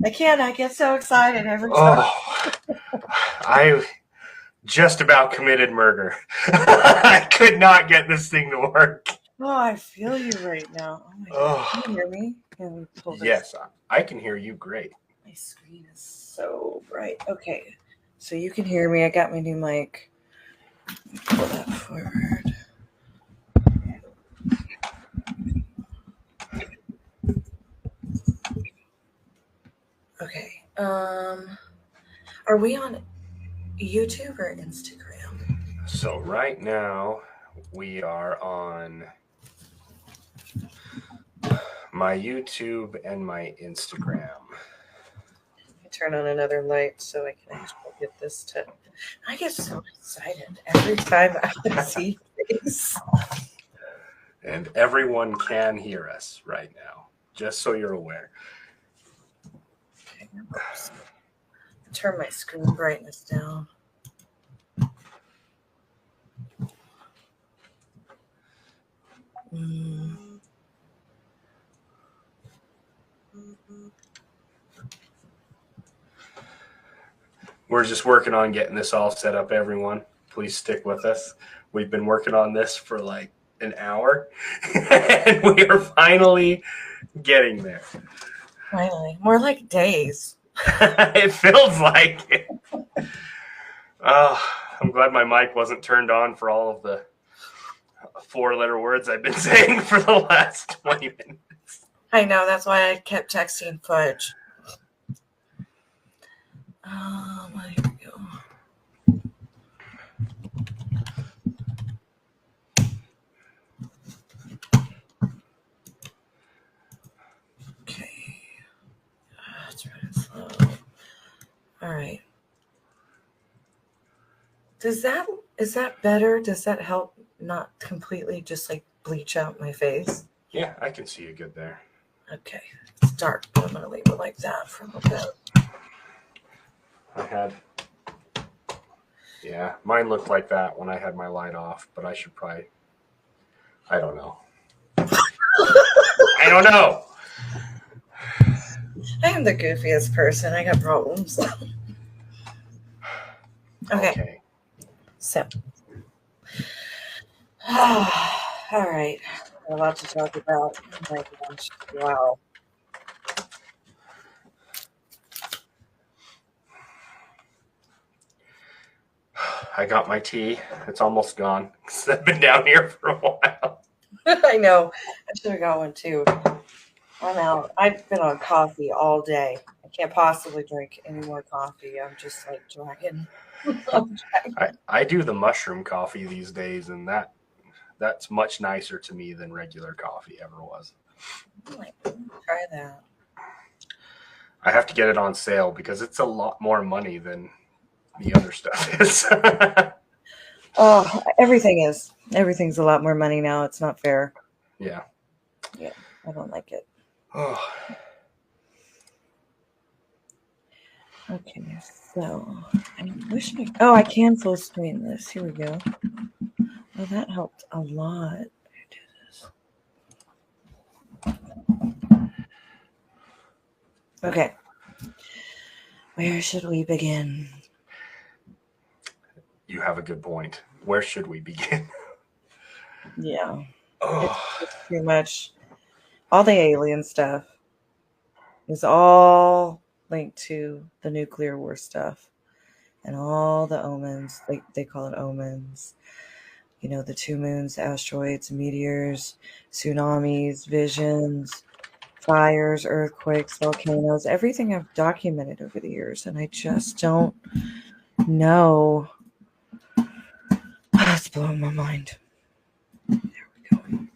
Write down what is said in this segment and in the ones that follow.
I can't. I get so excited every time. I just about committed murder. I could not get this thing to work. Oh, I feel you right now. Oh my God. Can you hear me? Can we pull this? Yes, I can hear you great. My screen is so bright. Okay. So you can hear me. I got my new mic. Pull that forward. Okay. Are we on YouTube or Instagram? So right now we are on my YouTube and my Instagram. Let me turn on another light so I can actually get this to. I get so excited every time I see things. And everyone can hear us right now, just so you're aware. Okay, turn my screen brightness down. We're just working on getting this all set up, everyone. Please stick with us. We've been working on this for like an hour, and we are finally getting there. Finally. More like days. It feels like it. I'm glad my mic wasn't turned on for all of the 4-letter words I've been saying for the last 20 minutes. I know, that's why I kept texting Fudge. Here we go. Okay. It's running slow. All right. Is that better? Does that help not completely just like bleach out my face? Yeah, I can see you good there. Okay. It's dark, but I'm going to leave it like that for a little bit. Mine looked like that when I had my light off, but I should probably, I don't know. I don't know. I am the goofiest person. I got problems. Okay. So, all right. A lot to talk about. Oh my gosh. Wow. I got my tea. It's almost gone because I've been down here for a while. I know. I should have got one too. I'm out. I've been on coffee all day. I can't possibly drink any more coffee. I'm just like dragging. I do the mushroom coffee these days, and that's much nicer to me than regular coffee ever was. Try that. I have to get it on sale because it's a lot more money than the other stuff is. Oh, everything is. Everything's a lot more money now. It's not fair. Yeah. Yeah, I don't like it. Oh. Okay, so I wish I can full screen this. Here we go. Oh, that helped a lot. Do this. Okay. Where should we begin? You have a good point. Where should we begin? Yeah. It's pretty much all the alien stuff is all linked to the nuclear war stuff and all the omens. They call it omens. You know, the 2 moons, asteroids, meteors, tsunamis, visions, fires, earthquakes, volcanoes, everything I've documented over the years. And I just don't know. It's blowing my mind. There we go.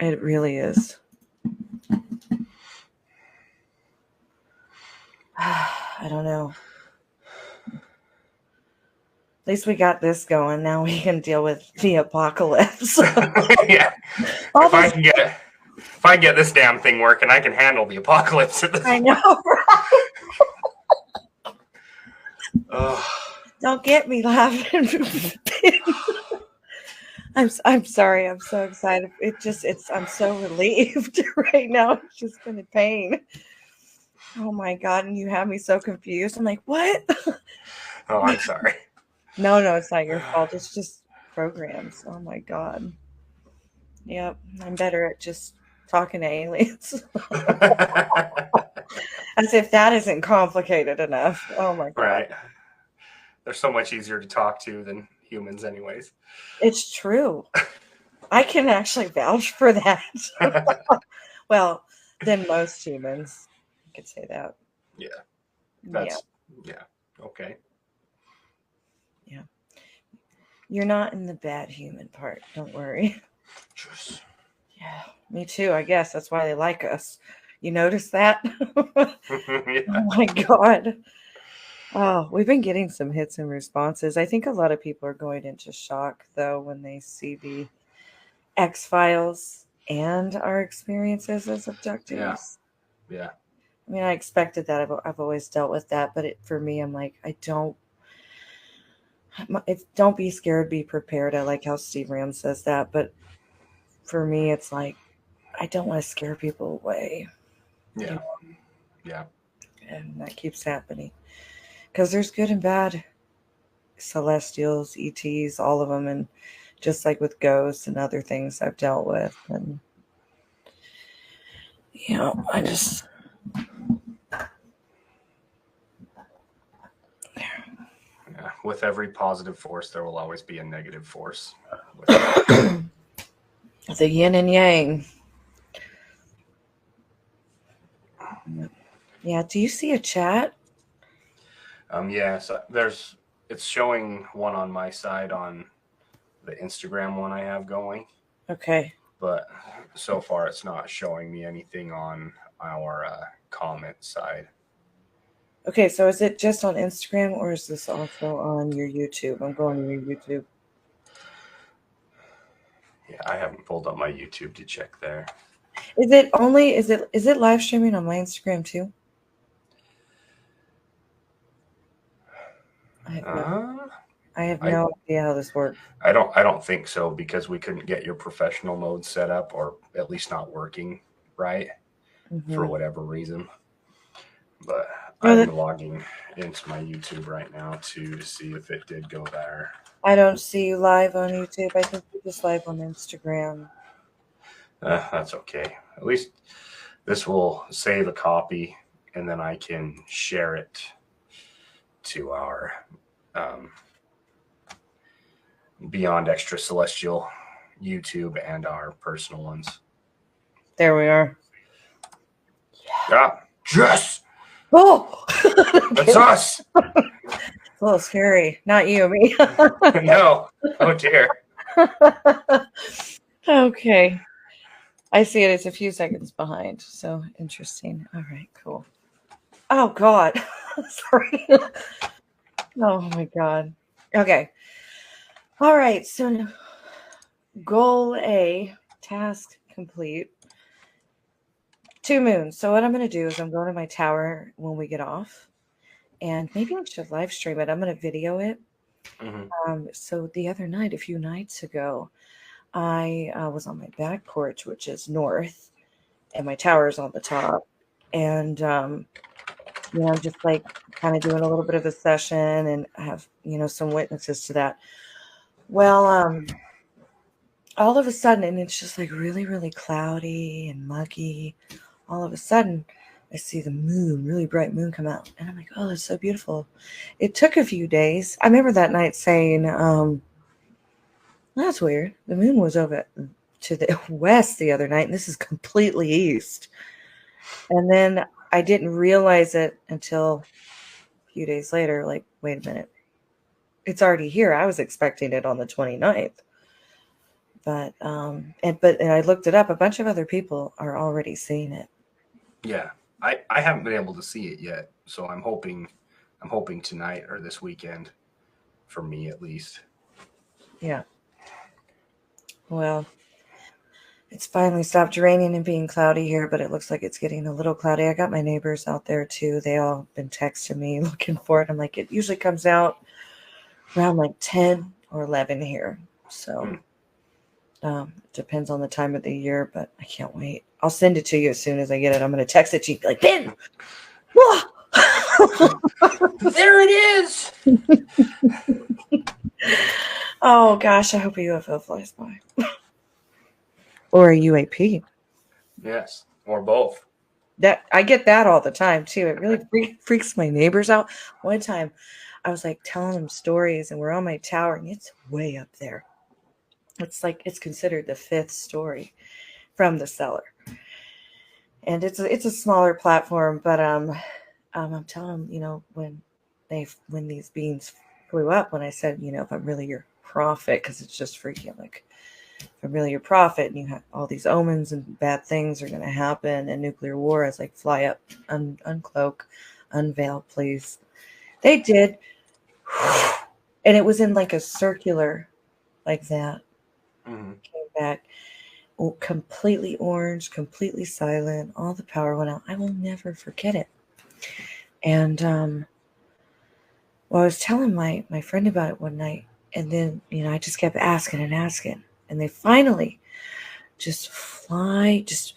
It really is. I don't know. At least we got this going. Now we can deal with the apocalypse. Yeah. If I can get this damn thing working, I can handle the apocalypse at this I know, right? Don't get me laughing. I'm sorry. I'm so excited. I'm so relieved right now. It's just been a pain. Oh my God. And you have me so confused. I'm like, what? Oh, I'm sorry. No, it's not your fault. It's just programs. Oh my God. Yep. I'm better at just talking to aliens. As if that isn't complicated enough. Oh my God. Right. They're so much easier to talk to than humans, anyways. It's true. I can actually vouch for that. Well, than most humans. I could say that. Yeah, Yeah. that's yeah. Okay. Yeah. You're not in the bad human part. Don't worry. Just Yeah. Me too, I guess. That's why they like us. You notice that? Oh yeah. my God. Oh, we've been getting some hits and responses. I think a lot of people are going into shock, though, when they see the XFiles and our experiences as Yeah. abductees. Yeah. I mean, I expected that. I've always dealt with that, but for me, I'm like, don't be scared, be prepared. I like how Steve Ram says that, but for me, it's like I don't want to scare people away, you Yeah. know, Yeah. and that keeps happening because there's good and bad celestials, ETs, all of them, and just like with ghosts and other things I've dealt with, and I just Yeah. With every positive force, there will always be a negative force. the yin and yang. Yeah. Do you see a chat? Yeah. So it's showing one on my side on the Instagram one I have going, Okay. but so far it's not showing me anything on our comment side. Okay, so is it just on Instagram or is this also on your YouTube? I'm going to your YouTube. Yeah, I haven't pulled up my YouTube to check there. Is it live streaming on my Instagram too? I have no Uh, I have I no idea how this works. I don't think so because we couldn't get your professional mode set up, or at least not working right for Hmm. whatever reason. But No, I'm logging into my YouTube right now to see if it did go there. I don't see you live on YouTube. I think you're just live on Instagram. That's okay. At least this will save a copy, and then I can share it to our um, Beyond Extracelestial YouTube and our personal ones. There we are. Ah, yes, Oh, that's us. a little scary. Not you, me. No, oh dear. Okay. I see it. It's a few seconds behind. So interesting. All right, cool. Oh God. Sorry. Oh my God. Okay. All right. So goal A, task complete. 2 moons. So what I'm going to do is I'm going to my tower when we get off, and maybe I should live stream it. I'm going to video it. Mm-hmm. So the other night, a few nights ago, I was on my back porch, which is north, and my tower is on the top. And I'm just like kind of doing a little bit of a session, and I have some witnesses to that. Well, all of a sudden, and it's just like really, really cloudy and muggy. All of a sudden, I see the moon, really bright moon, come out, and I'm like, "Oh, that's so beautiful." It took a few days. I remember that night saying, "That's weird. The moon was over to the west the other night, and this is completely east." And then I didn't realize it until a few days later. Like, wait a minute, it's already here. I was expecting it on the 29th. But and I looked it up. A bunch of other people are already seeing it. Yeah, I haven't been able to see it yet, so I'm hoping tonight or this weekend, for me at least. Yeah. Well, it's finally stopped raining and being cloudy here, but it looks like it's getting a little cloudy. I got my neighbors out there too. They all been texting me looking for it. I'm like, it usually comes out around like 10 or 11 here. So, Hmm. Depends on the time of the year, but I can't wait. I'll send it to you as soon as I get it. I'm going to text it to you like, Ben, there it is. Oh gosh, I hope a UFO flies by. Or a UAP. Yes, or both. That I get that all the time too. It really freaks my neighbors out. One time I was like telling them stories and we're on my tower and it's way up there. It's like it's considered the 5th story from the cellar. And it's a smaller platform, but I'm telling them, when these beings flew up, when I said, if I'm really your prophet, because it's just freaking like, if I'm really your prophet, and you have all these omens and bad things are going to happen, and nuclear war, I was like, fly up, uncloak, unveil, please. They did, and it was in like a circular, like that. Mm-hmm. Came back. Completely orange, completely silent. All the power went out. I will never forget it. And well, I was telling my friend about it one night, and then I just kept asking and asking, and they finally just fly, just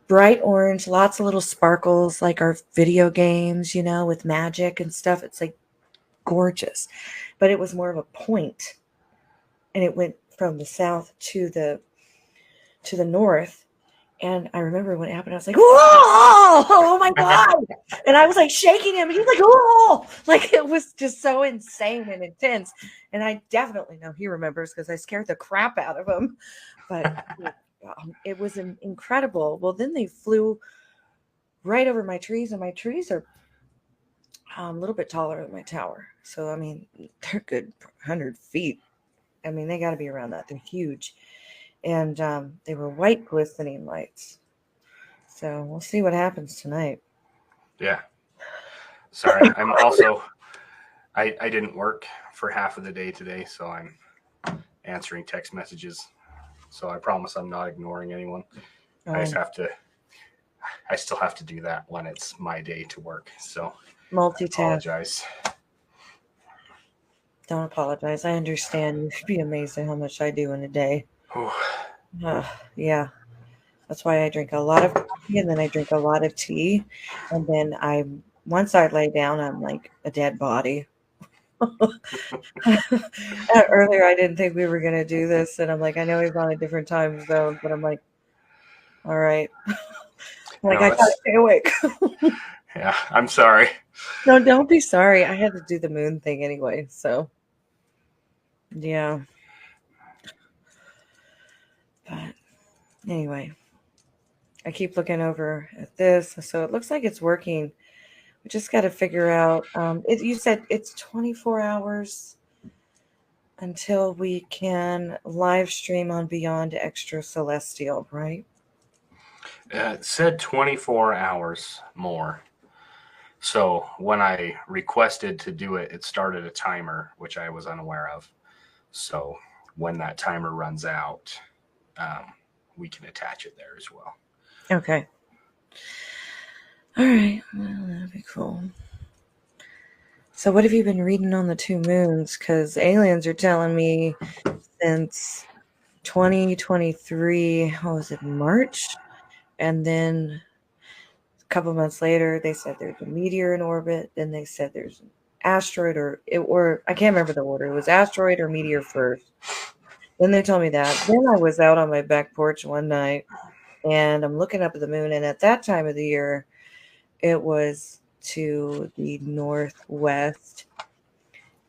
bright orange, lots of little sparkles, like our video games, with magic and stuff. It's like gorgeous, but it was more of a point, and it went from the south to the north. And I remember when it happened, I was like, whoa, oh my God. And I was like shaking him. And he's like, whoa. Like it was just so insane and intense. And I definitely know he remembers because I scared the crap out of him. But it was incredible. Well, then they flew right over my trees, and my trees are a little bit taller than my tower. So, I mean, they're good 100 feet. I mean, they got to be around that. They're huge. And they were white glistening lights. So we'll see what happens tonight. Yeah. Sorry. I'm also, I didn't work for half of the day today, so I'm answering text messages. So I promise I'm not ignoring anyone. I still have to do that when it's my day to work. So multitask. I apologize. Don't apologize. I understand. You should be amazed at how much I do in a day. Yeah. That's why I drink a lot of coffee and then I drink a lot of tea. And then once I lay down, I'm like a dead body. Earlier, I didn't think we were going to do this. And I'm like, I know he's on a different time zone, but I'm like, all right. I got to stay awake. Yeah, I'm sorry. No, don't be sorry. I had to do the moon thing anyway. So, yeah. But anyway, I keep looking over at this. So it looks like it's working. We just got to figure out. You said it's 24 hours until we can live stream on Beyond Extracelestial, right? It said 24 hours more. So when I requested to do it, it started a timer, which I was unaware of. So when that timer runs out, we can attach it there as well. Okay. All right. Well, that'd be cool. So what have you been reading on the 2 moons? Because aliens are telling me since 2023, what was it, March? And then a couple months later, they said there's a meteor in orbit. Then they said there's an asteroid or I can't remember the order. It was asteroid or meteor first. Then they told me that. Then I was out on my back porch one night and I'm looking up at the moon. And at that time of the year, it was to the northwest.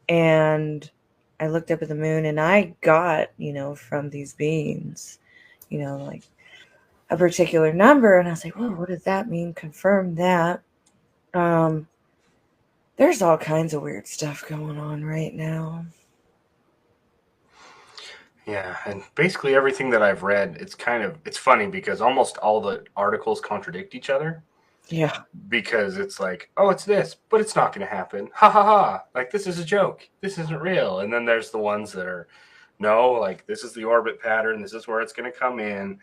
And I looked up at the moon and I got, from these beings, like a particular number. And I was like, whoa, what does that mean? Confirm that. There's all kinds of weird stuff going on right now. Yeah, and basically everything that I've read, it's funny because almost all the articles contradict each other. Yeah. Because it's like, oh, it's this, but it's not going to happen. Ha ha ha. Like, this is a joke. This isn't real. And then there's the ones that are, no, like, this is the orbit pattern. This is where it's going to come in.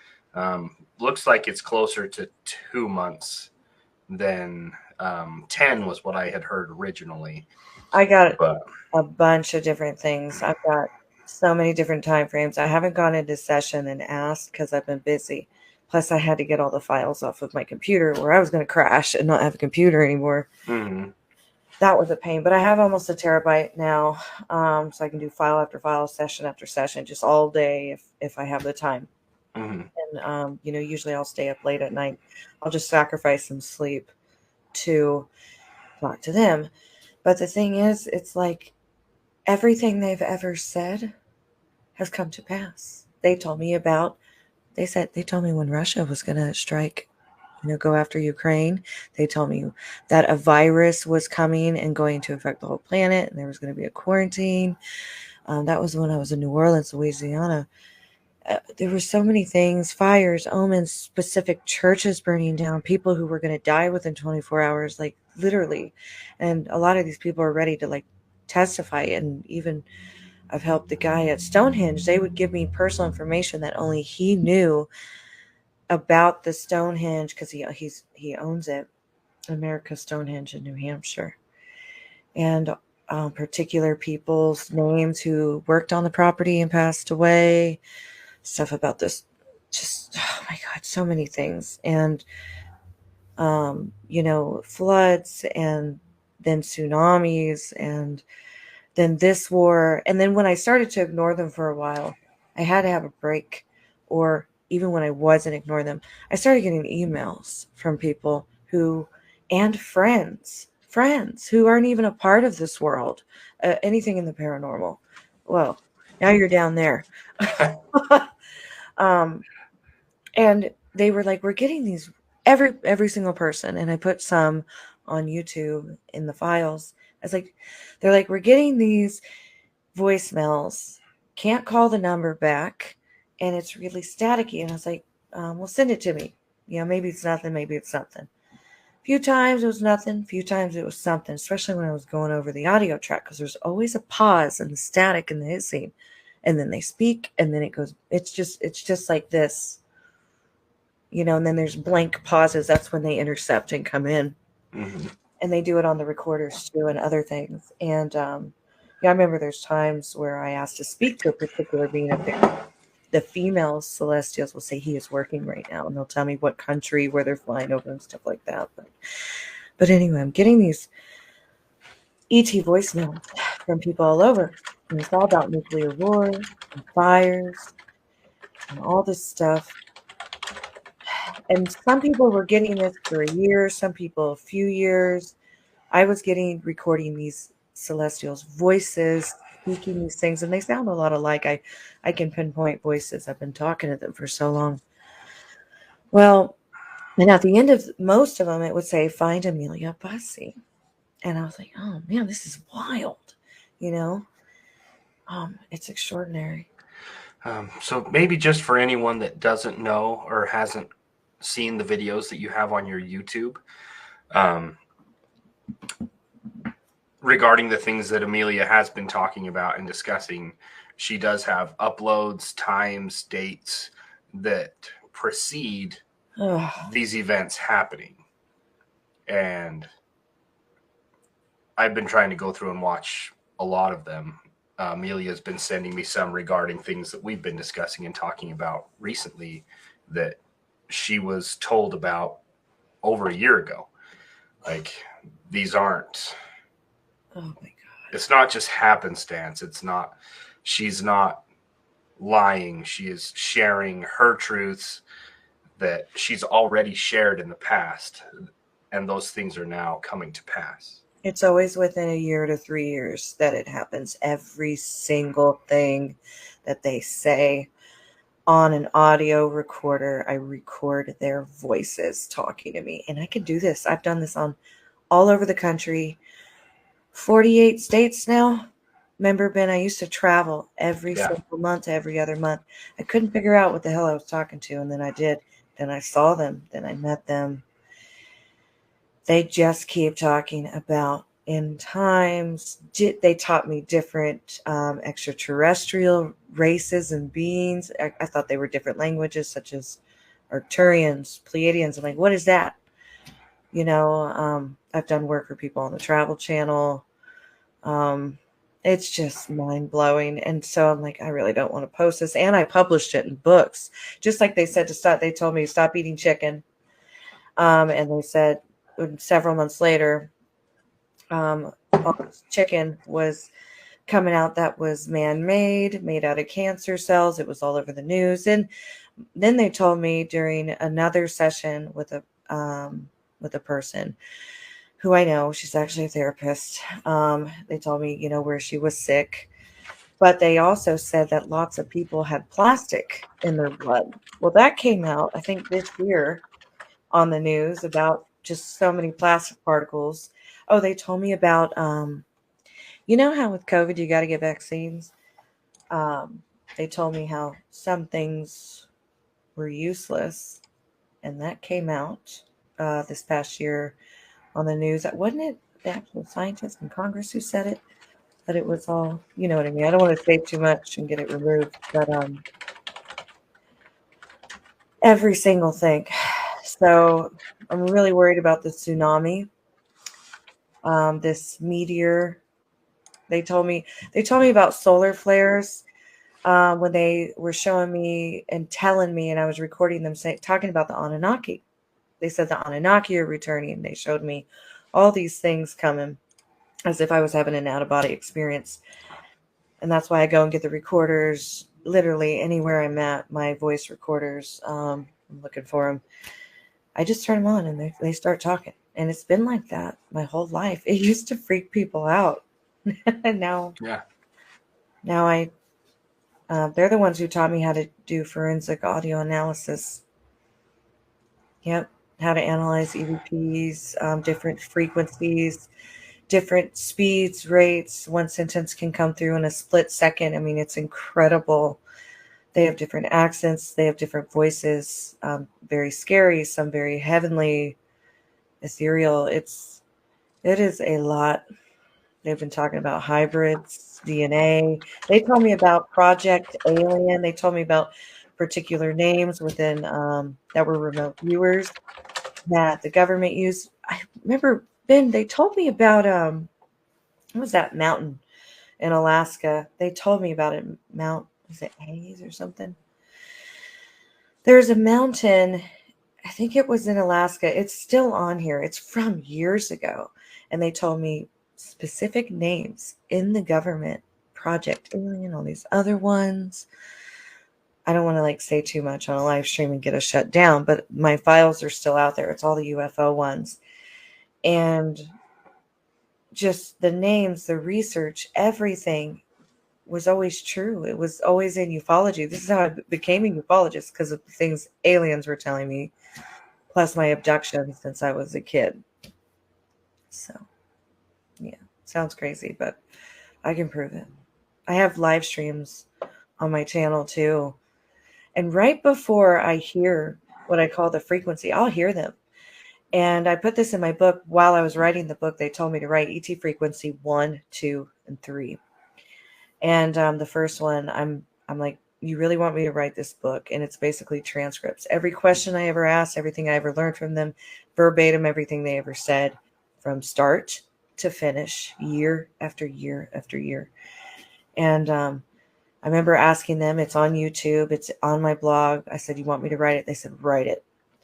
Looks like it's closer to 2 months than 10 was what I had heard originally. I got a bunch of different things. I've got so many different time frames. I haven't gone into session and asked because I've been busy. Plus, I had to get all the files off of my computer, where I was going to crash and not have a computer anymore. Mm-hmm. That was a pain, but I have almost a terabyte now, so I can do file after file, session after session, just all day if I have the time. Mm-hmm. And usually I'll stay up late at night. I'll just sacrifice some sleep to talk to them. But the thing is, it's like everything they've ever said has come to pass. They told me when Russia was going to strike, go after Ukraine. They told me that a virus was coming and going to affect the whole planet, and there was going to be a quarantine. That was when I was in New Orleans, Louisiana. There were so many things, fires, omens, specific churches burning down, people who were going to die within 24 hours, like literally. And a lot of these people are ready to like testify. And even I've helped the guy at Stonehenge. They would give me personal information that only he knew about the Stonehenge, because he owns it, America Stonehenge in New Hampshire. And particular people's names who worked on the property and passed away, stuff about this, just, oh my God, so many things. And, floods, and then tsunamis, and then this war. And then when I started to ignore them for a while, I had to have a break. Or even when I wasn't ignoring them, I started getting emails from people and friends who aren't even a part of this world, anything in the paranormal. Well, now you're down there. um, and they were like, we're getting these, every single person. And I put some on YouTube in the files. They're like, we're getting these voicemails, can't call the number back, and it's really staticky. And I was like, well, send it to me. Maybe it's nothing, maybe it's something. A few times it was nothing, a few times it was something, especially when I was going over the audio track, because there's always a pause and the static and the hissing. And then they speak, and then it goes, it's just like this. And then there's blank pauses. That's when they intercept and come in. Mm-hmm. And they do it on the recorders too, and other things. And I remember there's times where I asked to speak to a particular being up there. The female celestials will say he is working right now, and they'll tell me what country, where they're flying over, and stuff like that. But anyway, I'm getting these ET voicemails from people all over, and it's all about nuclear war and fires and all this stuff. And some people were getting this for a year, some people a few years. I was recording these celestials' voices, speaking these things, and they sound a lot alike. I can pinpoint voices. I've been talking to them for so long. Well, and at the end of most of them, it would say, find Emilia Busse. And I was like, oh man, this is wild. It's extraordinary. So maybe just for anyone that doesn't know or hasn't seen the videos that you have on your YouTube, regarding the things that Emilia has been talking about and discussing, she does have uploads, times, dates that precede these events happening. And I've been trying to go through and watch a lot of them. Amelia's been sending me some regarding things that we've been discussing and talking about recently that she was told about over a year ago. Like, these aren't... Oh my God. It's not just happenstance. She's not lying. She is sharing her truths that she's already shared in the past. And those things are now coming to pass. It's always within a year to 3 years that it happens. Every single thing that they say on an audio recorder, I record their voices talking to me. And I can do this. I've done this on all over the country, 48 states now. Remember, Ben, I used to travel every single month, every other month. I couldn't figure out what the hell I was talking to. And then I did. Then I saw them. Then I met them. They just keep talking about end times. They taught me different extraterrestrial races and beings. I thought they were different languages, such as Arcturians, Pleiadians. I'm like, what is that? I've done work for people on the Travel Channel. It's just mind blowing. And so I'm like, I really don't want to post this. And I published it in books, just like they said to stop. They told me to stop eating chicken. And they said several months later, all this chicken was coming out that was man-made, made out of cancer cells. It was all over the news. And then they told me during another session with a person who I know, she's actually a therapist. They told me, where she was sick, but they also said that lots of people had plastic in their blood. Well, that came out, I think, this year on the news about just so many plastic particles. Oh, they told me about, how with COVID you got to get vaccines. They told me how some things were useless, and that came out this past year on the news. Wasn't it the actual scientists in Congress who said it? That it was all, you know what I mean? I don't want to say too much and get it removed, but every single thing. So I'm really worried about the tsunami, this meteor. They told me about solar flares when they were showing me and telling me, and I was recording them talking about the Anunnaki. They said the Anunnaki are returning. They showed me all these things coming as if I was having an out of body experience. And that's why I go and get the recorders literally anywhere I'm at, my voice recorders. I'm looking for them. I just turn them on and they start talking. And it's been like that my whole life. It used to freak people out. And now I they're the ones who taught me how to do forensic audio analysis. Yep, how to analyze EVPs, different frequencies, different speeds, rates. One sentence can come through in a split second. I mean, it's incredible. They have different accents. They have different voices. Very scary, some very heavenly, ethereal. It is a lot. They've been talking about hybrids, DNA. They told me about Project Alien. They told me about particular names within that were remote viewers that the government used. I remember, Ben, they told me about what was that mountain in Alaska? They told me about it. Was it Hayes or something? There's a mountain, I think it was in Alaska. It's still on here. It's from years ago. And they told me specific names in the government, Project Alien, all these other ones. I don't want to say too much on a live stream and get us shut down, but my files are still out there. It's all the UFO ones. And just the names, the research, everything was always true. It was always in ufology. This is how I became a ufologist, because of the things aliens were telling me, plus my abductions since I was a kid. So, yeah, sounds crazy, but I can prove it. I have live streams on my channel too. And right before I hear what I call the frequency, I'll hear them. And I put this in my book. While I was writing the book, they told me to write ET frequency 1, 2, and 3. And the first one, I'm like, you really want me to write this book? And it's basically transcripts. Every question I ever asked, everything I ever learned from them, verbatim, everything they ever said from start to finish, year after year after year. And I remember asking them, it's on YouTube, it's on my blog. I said, you want me to write it? They said, write it.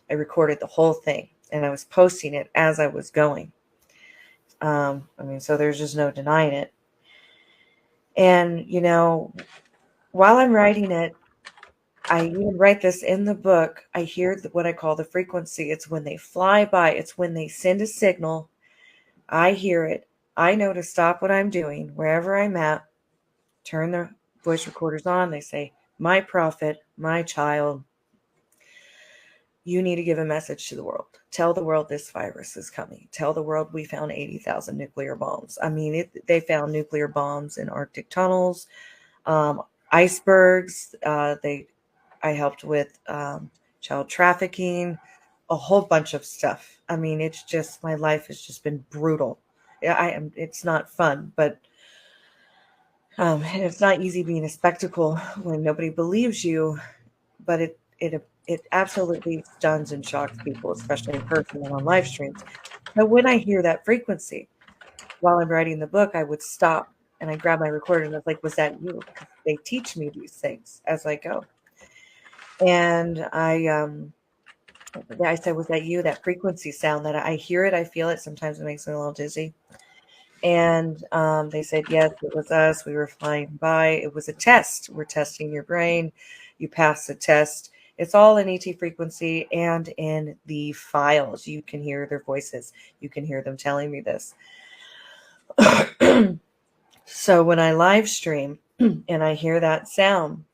I recorded the whole thing and I was posting it as I was going. So there's just no denying it. And, while I'm writing it, I even write this in the book. I hear what I call the frequency. It's when they fly by. It's when they send a signal. I hear it. I know to stop what I'm doing, wherever I'm at, turn the voice recorders on. They say, my prophet, my child, you need to give a message to the world. Tell the world this virus is coming. Tell the world we found 80,000 nuclear bombs. I mean, they found nuclear bombs in Arctic tunnels, icebergs. I helped with child trafficking, a whole bunch of stuff. I mean, it's just, my life has just been brutal. It's not fun, but it's not easy being a spectacle when nobody believes you, but it absolutely stuns and shocks people, especially in person and on live streams. But when I hear that frequency while I'm writing the book, I would stop And I grabbed my recorder and I was like, was that you? Because they teach me these things as I go. And I said, was that you? That frequency sound that I hear it, I feel it. Sometimes it makes me a little dizzy. And they said, yes, it was us. We were flying by. It was a test. We're testing your brain. You passed the test. It's all in ET frequency and in the files. You can hear their voices. You can hear them telling me this. So when I live stream and I hear that sound,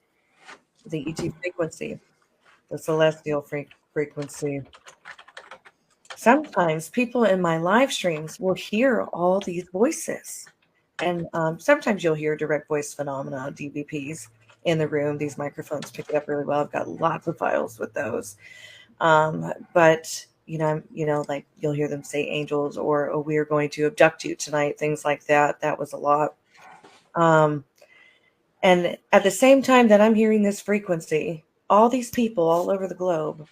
the ET frequency, the celestial frequency, sometimes people in my live streams will hear all these voices. And sometimes you'll hear direct voice phenomena, DVPs, in the room. These microphones pick it up really well. I've got lots of files with those. But like you'll hear them say angels or, oh, we are going to abduct you tonight, things like that. That was a lot. And at the same time that I'm hearing this frequency, all these people all over the globe,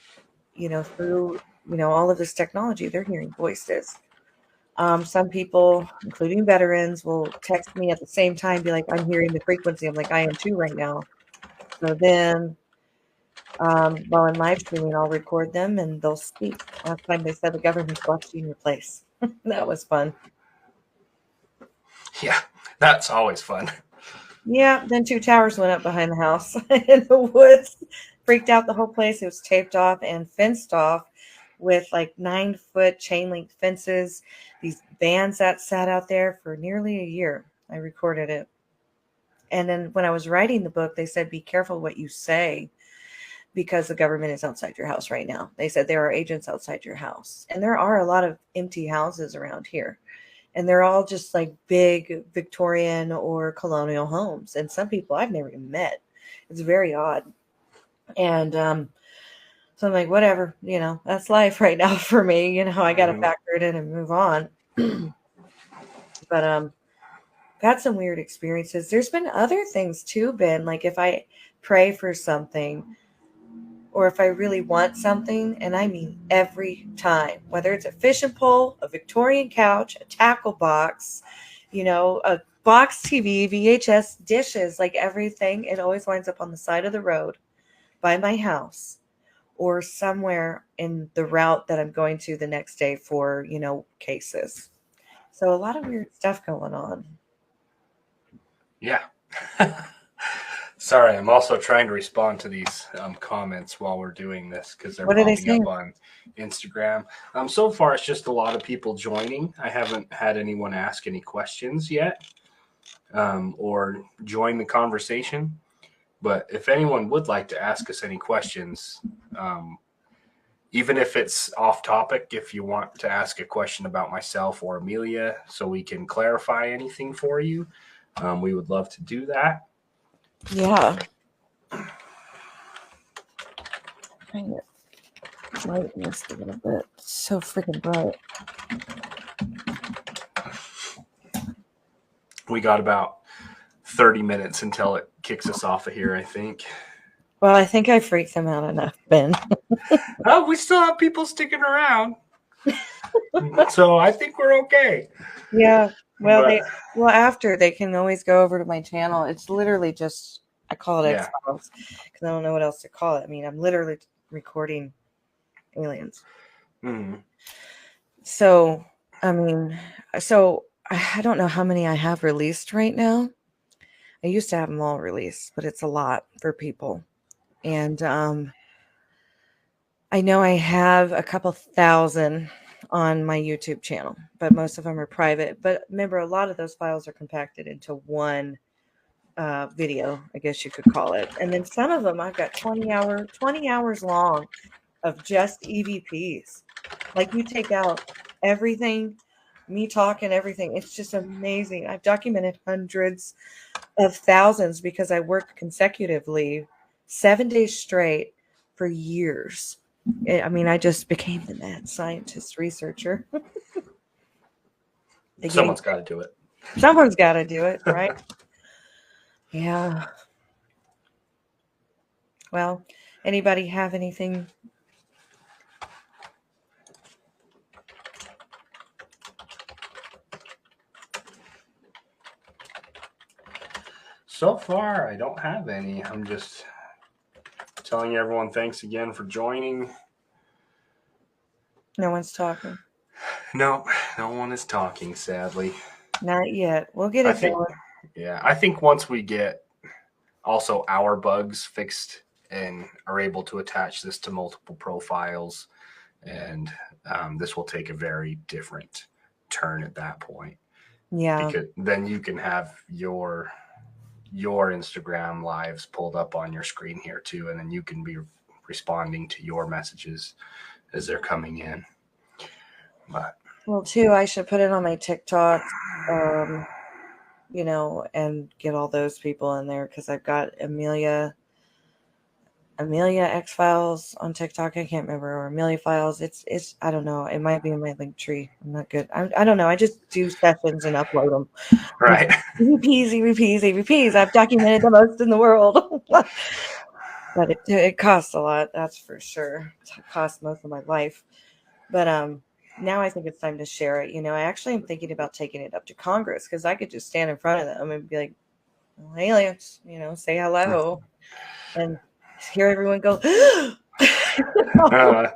through, all of this technology, they're hearing voices. Some people, including veterans, will text me at the same time, be like, I'm hearing the frequency. I'm like, I am too right now. So then while I'm live streaming, I'll record them and they'll speak. Last time they said the government's watching your place. That was fun. Yeah, that's always fun. Yeah, then 2 towers went up behind the house in the woods. Freaked out the whole place. It was taped off and fenced off with like 9-foot chain link fences. These vans that sat out there for nearly a year. I recorded it. And then when I was writing the book, they said, be careful what you say because the government is outside your house right now. They said there are agents outside your house. And there are a lot of empty houses around here. And they're all just like big Victorian or colonial homes. And some people I've never even met. It's very odd. And so I'm like, whatever, that's life right now for me. I got to factor it in and move on. But I've had some weird experiences. There's been other things too, Ben. Like if I pray for something or if I really want something, and I mean every time, whether it's a fishing pole, a Victorian couch, a tackle box, a box TV, VHS dishes, like everything, it always winds up on the side of the road by my house or somewhere in the route that I'm going to the next day for, cases. So a lot of weird stuff going on. Yeah. Sorry, I'm also trying to respond to these comments while we're doing this because they're What are they popping saying? up on Instagram. So far, it's just a lot of people joining. I haven't had anyone ask any questions yet or join the conversation. But if anyone would like to ask us any questions, even if it's off topic, if you want to ask a question about myself or Emilia so we can clarify anything for you, we would love to do that. Yeah. Trying to lighten this a little bit. It's so freaking bright. We got about 30 minutes until it kicks us off of here, I think. Well, I think I freaked them out enough, Ben. Oh, we still have people sticking around. So I think we're okay. Yeah. Well, But, after they can always go over to my channel. It's literally just, I call it XFiles because I don't know what else to call it. I mean, I'm literally recording aliens. Mm-hmm. So, I mean, I don't know how many I have released right now. I used to have them all released, but it's a lot for people. And I know I have a couple thousand on my YouTube channel, but most of them are private. But remember, a lot of those files are compacted into one video, I guess you could call it. And then some of them I've got 20 hours long of just EVPs. Like you take out everything, me talking, everything. It's just amazing. I've documented hundreds of thousands because I worked consecutively 7 days straight for years. I mean, I just became the mad scientist researcher. Someone's got to do it. Someone's got to do it, right? Yeah. Well, anybody have anything? So far, I don't have any. I'm just telling everyone thanks again for joining. No one's talking. No, no one is talking, sadly. Not yet. We'll get I it think, going. yeah, I think once we get also our bugs fixed and are able to attach this to multiple profiles, and this will take a very different turn at that point, Yeah. because then you can have your Instagram lives pulled up on your screen here too, and then you can be responding to your messages as they're coming in. But Well, too, I should put it on my TikTok, and get all those people in there because I've got Emilia XFiles on TikTok. I can't remember, or Emilia Files. It's I don't know. It might be in my link tree. I'm not good. I don't know. I just do sessions and upload them. Like right, EVPs, EVPs, EVPs. I've documented the most in the world. But it costs a lot, that's for sure. It cost most of my life. But now I think it's time to share it. I actually am thinking about taking it up to Congress because I could just stand in front of them and be like, well, aliens, say hello, and hear everyone go. uh,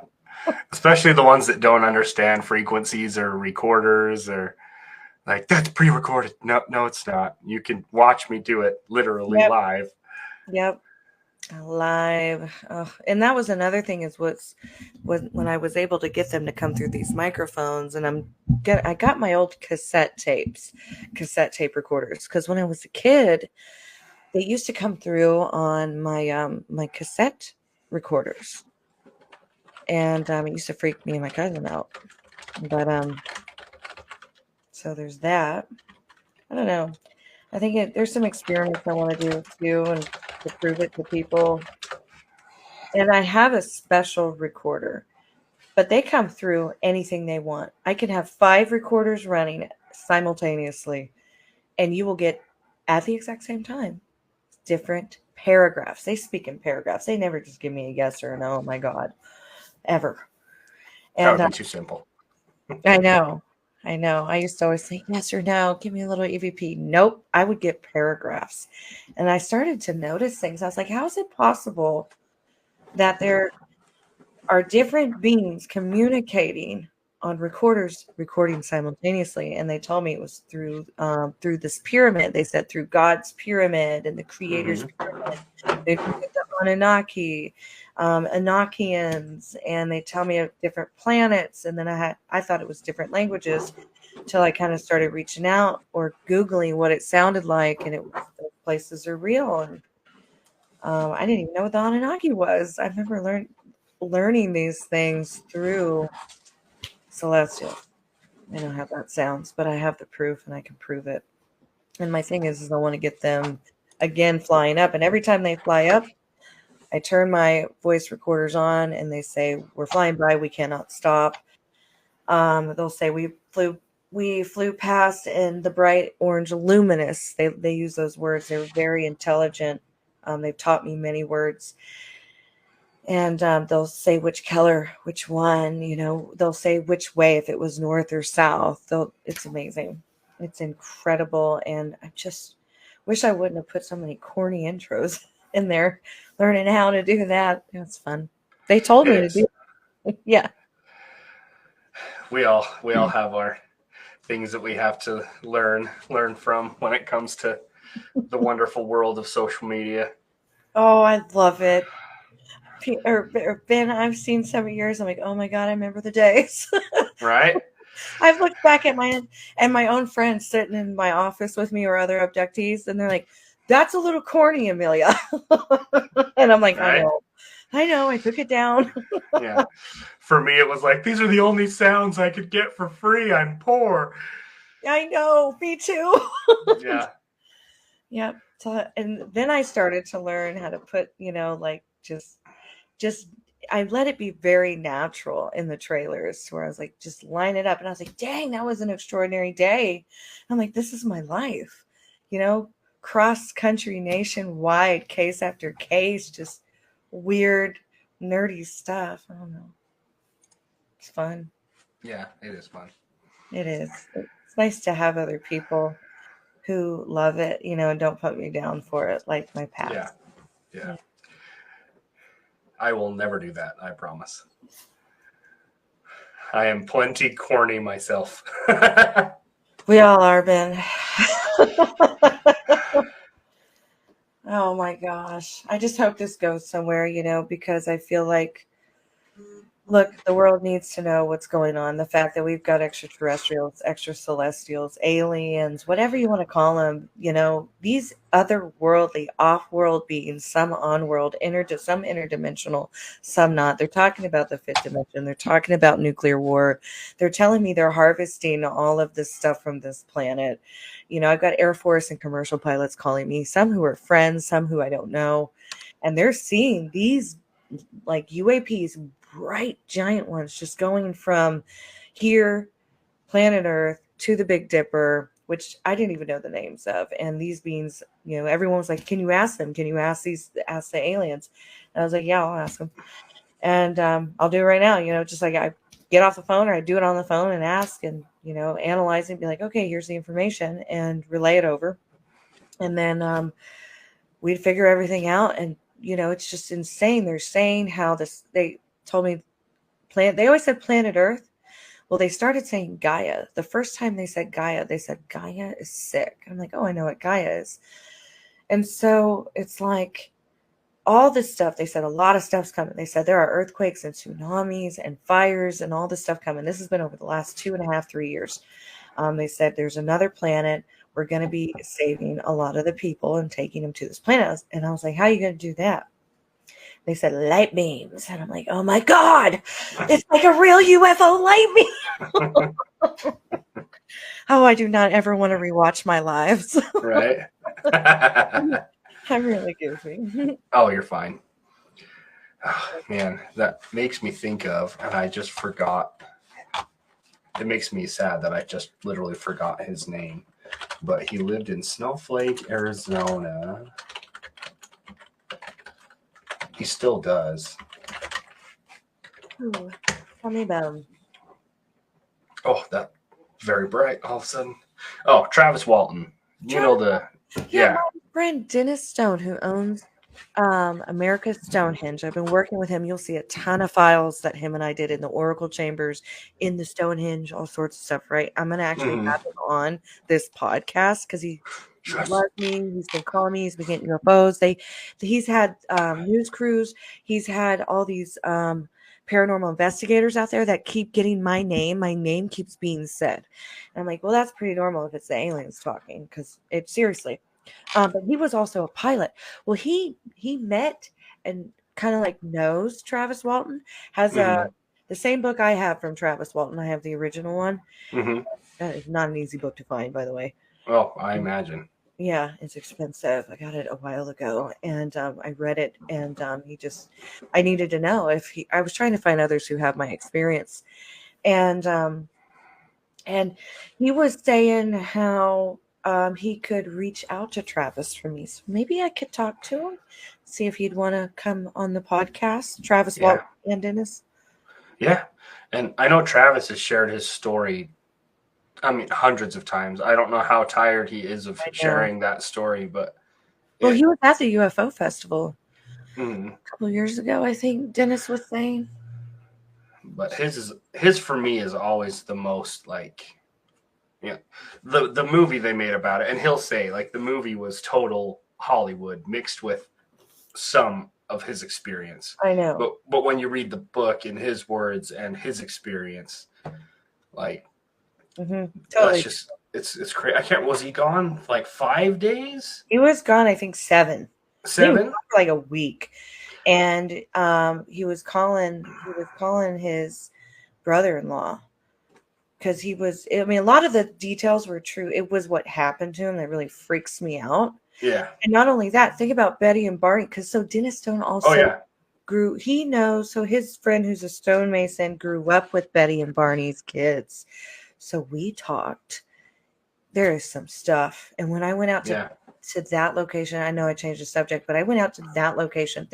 especially the ones that don't understand frequencies or recorders or like that's pre-recorded. No, no, it's not. You can watch me do it literally Yep, live. yep, live. And that was another thing is when I was able to get them to come through these microphones, and I got my old cassette tape recorders, because when I was a kid, they used to come through on my cassette recorders, and it used to freak me and my cousin out. But so there's that. I don't know. I think there's some experiments I want to do too, and to prove it to people. And I have a special recorder, but they come through anything they want. I can have 5 recorders running simultaneously, and you will get at the exact same time different paragraphs. They speak in paragraphs. They never just give me a yes or a no. Oh my God, ever. That And would be too simple. I know, I know. I used to always say yes or no. Give me a little EVP. Nope. I would get paragraphs, and I started to notice things. I was like, how is it possible that there are different beings communicating on recorders recording simultaneously? And they told me it was through this pyramid. They said through God's pyramid and the creator's Mm-hmm. pyramid. They look at the Anunnaki, Enochians, and they tell me of different planets. And then I thought it was different languages till I kind of started reaching out or Googling what it sounded like, and those places are real. And I didn't even know what the Anunnaki was. I remember learning these things through Celestial. I know how that sounds, but I have the proof and I can prove it. And my thing is I want to get them again flying up. And every time they fly up, I turn my voice recorders on and they say, we're flying by, we cannot stop. They'll say we flew past in the bright orange luminous. They use those words. They're very intelligent. They've taught me many words. And they'll say which color, which one, they'll say which way, if it was north or south. It's amazing. It's incredible. And I just wish I wouldn't have put so many corny intros in there, learning how to do that. It's fun. They told It me to is. do it. Yeah. We all have our things that we have to learn from when it comes to the wonderful world of social media. Oh, I love it. Or Ben, I've seen some of yours. I'm like, oh my God, I remember the days. Right? I've looked back at my own friends sitting in my office with me or other abductees, and they're like, "That's a little corny, Emilia," and I'm like, Right? I know, I took it down. Yeah. For me, it was like, these are the only sounds I could get for free. I'm poor. I know, me too. Yeah. Yep. So, and then I started to learn how to put, like just I let it be very natural in the trailers, where I was like, just line it up. And I was like, dang, that was an extraordinary day. I'm like, this is my life, you know, cross country, nationwide, case after case, just weird, nerdy stuff. I don't know. It's fun. Yeah, it is fun. It is. It's nice to have other people who love it, and don't put me down for it like my past. Yeah. I will never do that, I promise. I am plenty corny myself. We all are, Ben. Oh my gosh. I just hope this goes somewhere, because I feel like, look, the world needs to know what's going on. The fact that we've got extraterrestrials, extracelestials, aliens, whatever you want to call them, these otherworldly, off-world beings, some on-world, some interdimensional, some not. They're talking about the fifth dimension. They're talking about nuclear war. They're telling me they're harvesting all of this stuff from this planet. I've got Air Force and commercial pilots calling me, some who are friends, some who I don't know. And they're seeing these like UAPs, bright giant ones, just going from here, planet Earth, to the Big Dipper, which I didn't even know the names of. And these beings, everyone was like, can you ask them? Can you ask the aliens? And I was like, yeah, I'll ask them. And I'll do it right now, just like I get off the phone, or I do it on the phone and ask and, analyze it, be like, okay, here's the information, and relay it over. And then we'd figure everything out. And, it's just insane. They're saying how they told me they always said planet Earth. Well, they started saying Gaia. The first time they said Gaia is sick. I'm like, oh, I know what Gaia is. And so it's like all this stuff. They said a lot of stuff's coming. They said there are earthquakes and tsunamis and fires and all this stuff coming. This has been over the last 2.5, 3 years. They said there's another planet. We're going to be saving a lot of the people and taking them to this planet. And I was like, how are you going to do that? They said light beams. And I'm like, oh my God, it's like a real UFO light beam. Oh, I do not ever want to rewatch my lives. Right? I'm really goofy. Oh, you're fine. Oh, man, that makes me think of, and I just forgot. It makes me sad that I just literally forgot his name. But he lived in Snowflake, Arizona. He still does. Ooh, tell me about him. Oh, that very bright all of a sudden. Oh, Travis Walton. Yeah. My friend Dennis Stone, who owns America's Stonehenge. I've been working with him. You'll see a ton of files that him and I did in the Oracle chambers, in the Stonehenge, all sorts of stuff, right? I'm going to actually have him on this podcast because he loves me. He's been calling me. He's been getting UFOs. He's had news crews. He's had all these paranormal investigators out there that keep getting my name. My name keeps being said. And I'm like, well, that's pretty normal if it's the aliens talking, because it's seriously. But he was also a pilot. Well, he met and kind of like knows Travis Walton. Has the same book I have from Travis Walton. I have the original one. That is not an easy book to find, by the way. Oh, I imagine. Yeah, it's expensive. I got it a while ago, and I read it, and I needed to know I was trying to find others who have my experience, and he was saying how he could reach out to Travis for me. So maybe I could talk to him, see if he'd want to come on the podcast. Travis Walton and Dennis. Yeah, and I know Travis has shared his story, hundreds of times. I don't know how tired he is of sharing that story, but... Well, he was at the UFO festival a couple of years ago, I think Dennis was saying. But his for me is always the most the movie they made about it, and he'll say the movie was total Hollywood mixed with some of his experience. I know. But when you read the book in his words and his experience, totally. That's just it's crazy. Was he gone 5 days? He was gone, I think 7. 7? He was gone for a week. And he was calling his brother-in-law, because a lot of the details were true. It was what happened to him that really freaks me out. Yeah. And not only that, think about Betty and Barney, because Dennis Stone also so his friend who's a stonemason grew up with Betty and Barney's kids. So we talked. There is some stuff. And when I went out to that location, I know I changed the subject, but I went out to that location.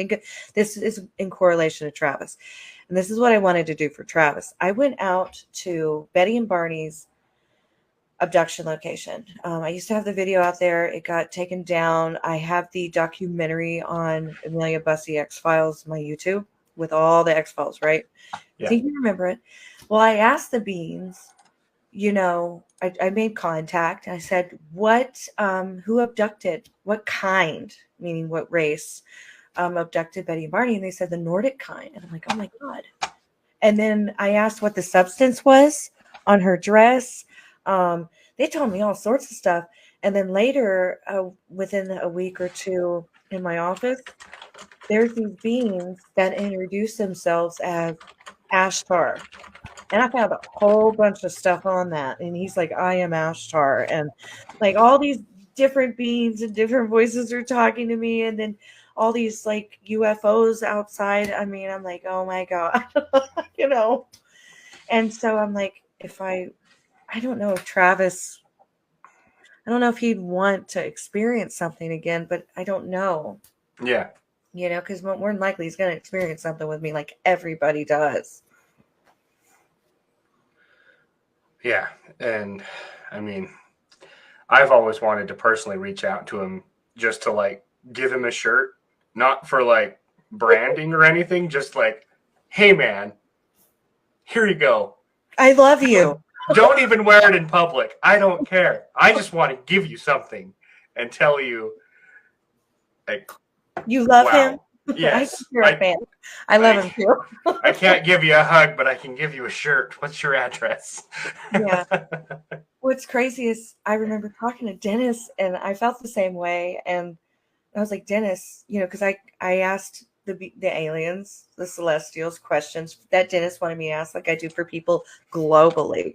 This is in correlation to Travis. And this is what I wanted to do for Travis. I went out to Betty and Barney's abduction location. I used to have the video out there. It got taken down. I have the documentary on Emilia Busse XFiles, my YouTube, with all the XFiles, right? I Yeah. think you remember it. Well, I asked the beings, I made contact. I said, who abducted, what kind, meaning what race, abducted Betty and Barney? And they said the Nordic kind. And I'm like, oh my God. And then I asked what the substance was on her dress. They told me all sorts of stuff. And then later, within a week or two in my office, there's these beings that introduce themselves as Ashtar. And I found a whole bunch of stuff on that. And he's like, I am Ashtar. And like all these different beings and different voices are talking to me. And then all these like UFOs outside. I mean, I'm like, oh my God, you know? And so I'm like, I don't know if Travis, I don't know if he'd want to experience something again, but I don't know, Yeah. because more than likely he's going to experience something with me like everybody does. Yeah. And I mean, I've always wanted to personally reach out to him just to like give him a shirt, not for like branding or anything, just like, hey man, here you go. I love you. Don't even wear it in public. I don't care. I just want to give you something and tell you, like, You love him? wow. I think Yes. you're a fan. I love him too. I can't give you a hug, but I can give you a shirt. What's your address? Yeah. What's crazy is I remember talking to Dennis and I felt the same way. And I was like, Dennis, because I asked the aliens, the celestials, questions that Dennis wanted me to ask, like I do for people globally.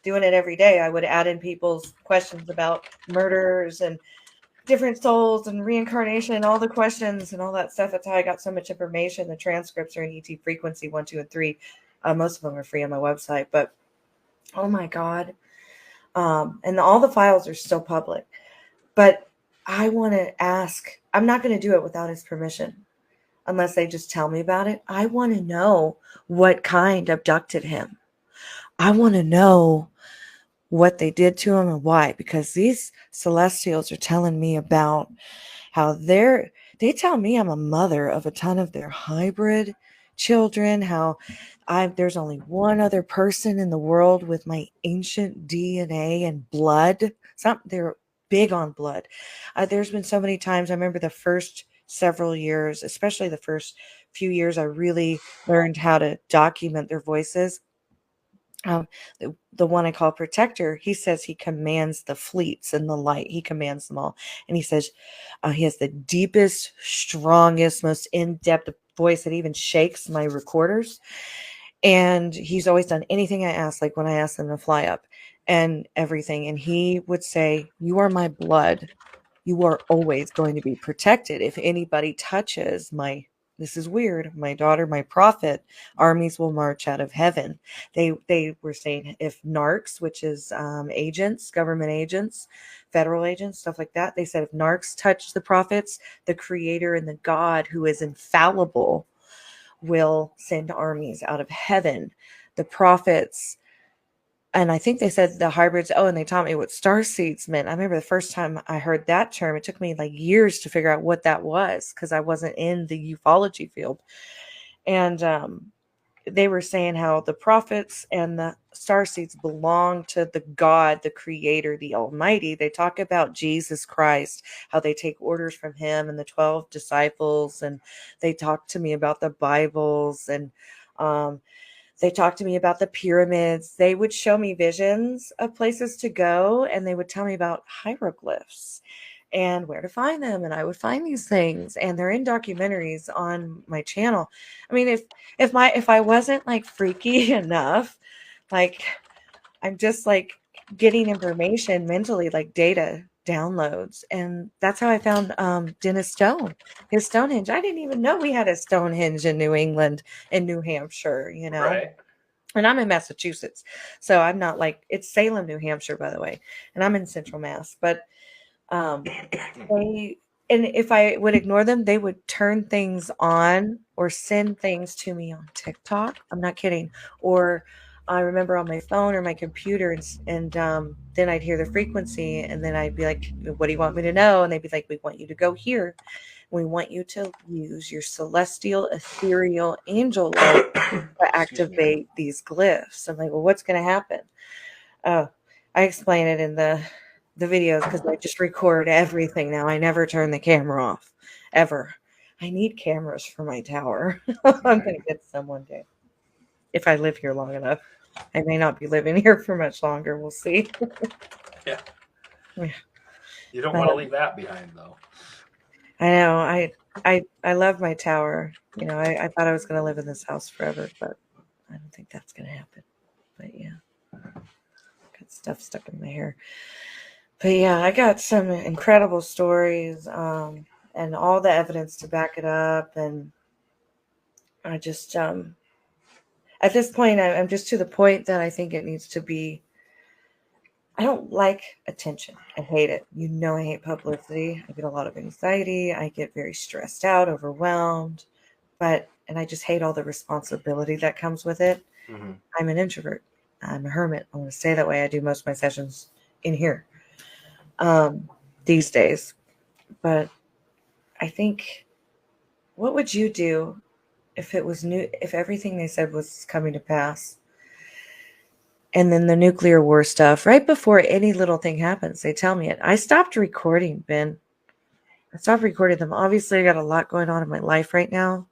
Doing it every day. I would add in people's questions about murders and different souls and reincarnation and all the questions and all that stuff. That's how I got so much information. The transcripts are in ET frequency 1, 2, and 3. Most of them are free on my website, but oh my God. And all the files are still public, but I want to ask, I'm not going to do it without his permission unless they just tell me about it. I want to know what kind abducted him. I want to know what they did to him and why, because these celestials are telling me about how they tell me I'm a mother of a ton of their hybrid children, how there's only one other person in the world with my ancient DNA and blood. They're big on blood. There's been so many times. I remember the first several years, especially the first few years, I really learned how to document their voices. The one I call Protector, he says he commands the fleets in the light. He commands them all. And he says he has the deepest, strongest, most in-depth voice that even shakes my recorders. And he's always done anything I ask, like when I asked him to fly up and everything. And he would say, you are my blood. You are always going to be protected. If anybody touches this is weird, my daughter, my prophet, armies will march out of heaven. They were saying if narcs, which is agents, government agents, federal agents, stuff like that, they said if narcs touch the prophets, the creator and the God who is infallible will send armies out of heaven. The prophets, and I think they said the hybrids. Oh, and they taught me what star seeds meant. I remember the first time I heard that term, it took me like years to figure out what that was because I wasn't in the ufology field. And they were saying how the prophets and the star seeds belong to the God, the creator, the almighty. They talk about Jesus Christ, how they take orders from him and the 12 disciples. And they talk to me about the Bibles and, they talked to me about the pyramids. They would show me visions of places to go, and they would tell me about hieroglyphs and where to find them. And I would find these things, and they're in documentaries on my channel. I mean, if I wasn't like freaky enough, like I'm just like getting information mentally, like data downloads, and that's how I found Dennis Stone, his Stonehenge. I didn't even know we had a Stonehenge in New England and New Hampshire, Right. and I'm in Massachusetts, so I'm not like, it's Salem, New Hampshire, by the way, and I'm in Central Mass. But and if I would ignore them, they would turn things on or send things to me on TikTok. I'm not kidding, or I remember on my phone or my computer, and then I'd hear the frequency, and then I'd be like, what do you want me to know? And they'd be like, we want you to go here. We want you to use your celestial, ethereal, angel light to activate these glyphs. I'm like, well, what's going to happen? Oh, I explain it in the videos because I just record everything now. I never turn the camera off, ever. I need cameras for my tower. I'm going to get some one day if I live here long enough. I may not be living here for much longer. We'll see. Yeah. Yeah. You don't want to leave that behind, though. I know. I love my tower. You know, I thought I was going to live in this house forever, but I don't think that's going to happen. But yeah, got stuff stuck in my hair. But yeah, I got some incredible stories, and all the evidence to back it up. And I just, at this point, I'm just to the point that I think it needs to be. I don't like attention. I hate it. You know, I hate publicity. I get a lot of anxiety. I get very stressed out, overwhelmed. And I just hate all the responsibility that comes with it. Mm-hmm. I'm an introvert. I'm a hermit. I want to stay that way. I do most of my sessions in here these days. But I think, what would you do if it was new, if everything they said was coming to pass? And then the nuclear war stuff, right before any little thing happens, they tell me it. I stopped recording, Ben. I stopped recording them. Obviously, I got a lot going on in my life right now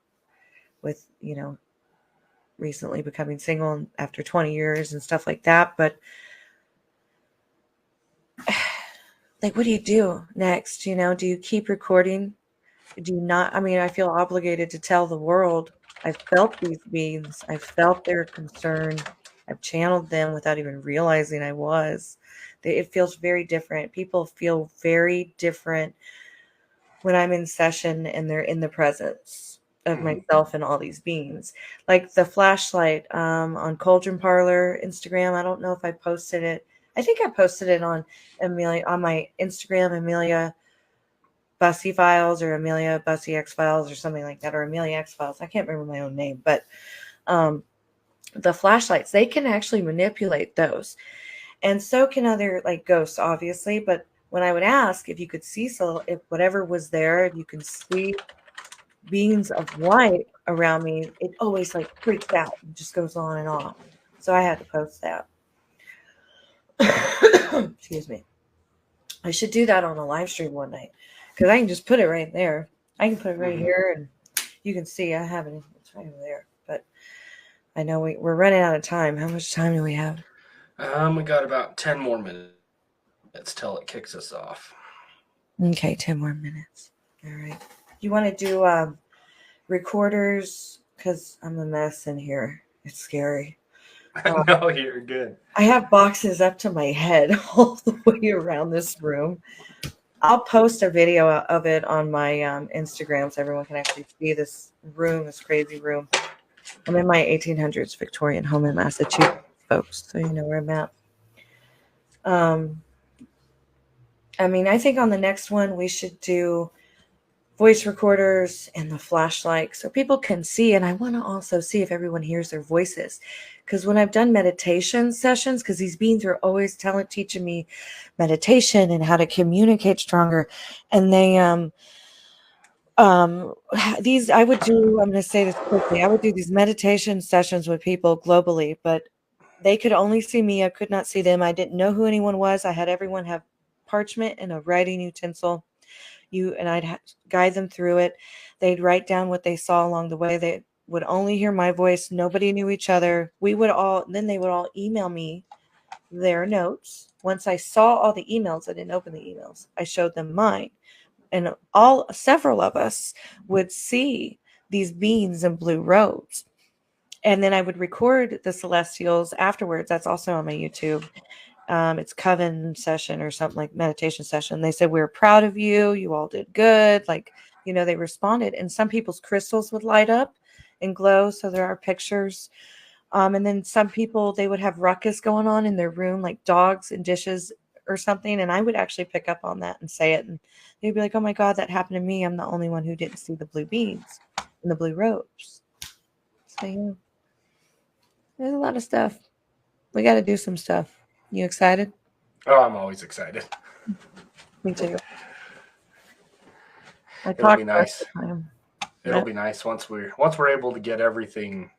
with, you know, recently becoming single after 20 years and stuff like that. But like, what do you do next? You know, do you keep recording? Do you not? I mean, I feel obligated to tell the world I've felt these beings. I've felt their concern. I've channeled them without even realizing I was. It feels very different. People feel very different when I'm in session and they're in the presence of myself and all these beings. Like the flashlight on Cauldron Parlor Instagram. I don't know if I posted it. I think I posted it on my Instagram, Emilia Busse Files or Emilia Busse XFiles or something like that, or Emilia XFiles. I can't remember my own name, but the flashlights, they can actually manipulate those. And so can other like ghosts, obviously. But when I would ask if you could see, so if whatever was there, if you can see beings of light around me, it always like freaks out and just goes on and off. So I had to post that. Excuse me. I should do that on a live stream one night because I can just put it right there. I can put it right here and you can see I have it. It's right over there. But I know we're running out of time. How much time do we have? We got about 10 more minutes till it kicks us off. Okay, 10 more minutes. All right. You want to do recorders? Because I'm a mess in here. It's scary. No, you're good. I have boxes up to my head all the way around this room. I'll post a video of it on my Instagram so everyone can actually see this room, this crazy room. I'm in my 1800s Victorian home in Massachusetts, folks, so you know where I'm at. I mean, I think on the next one we should do voice recorders and the flashlight so people can see. And I want to also see if everyone hears their voices. Because when I've done meditation sessions, because these beings are always teaching me meditation and how to communicate stronger. And they, these, I would do, I'm going to say this quickly, I would do these meditation sessions with people globally, but they could only see me. I could not see them. I didn't know who anyone was. I had everyone have parchment and a writing utensil. I'd guide them through it. They'd write down what they saw along the way. They would only hear my voice. Nobody knew each other. Then they would all email me their notes. Once I saw all the emails, I didn't open the emails. I showed them mine. And several of us would see these beings in blue robes. And then I would record the celestials afterwards. That's also on my YouTube. It's coven session or something, like meditation session. They said, we're proud of you. You all did good. Like, you know, they responded, and some people's crystals would light up and glow. So there are pictures. And then some people, they would have ruckus going on in their room, like dogs and dishes or something. And I would actually pick up on that and say it. And they'd be like, oh my God, that happened to me. I'm the only one who didn't see the blue beans and the blue robes. So yeah, there's a lot of stuff. We got to do some stuff. You excited? Oh, I'm always excited. Me too. I It'll talk be most of nice. the time. It'll be nice once we're able to get everything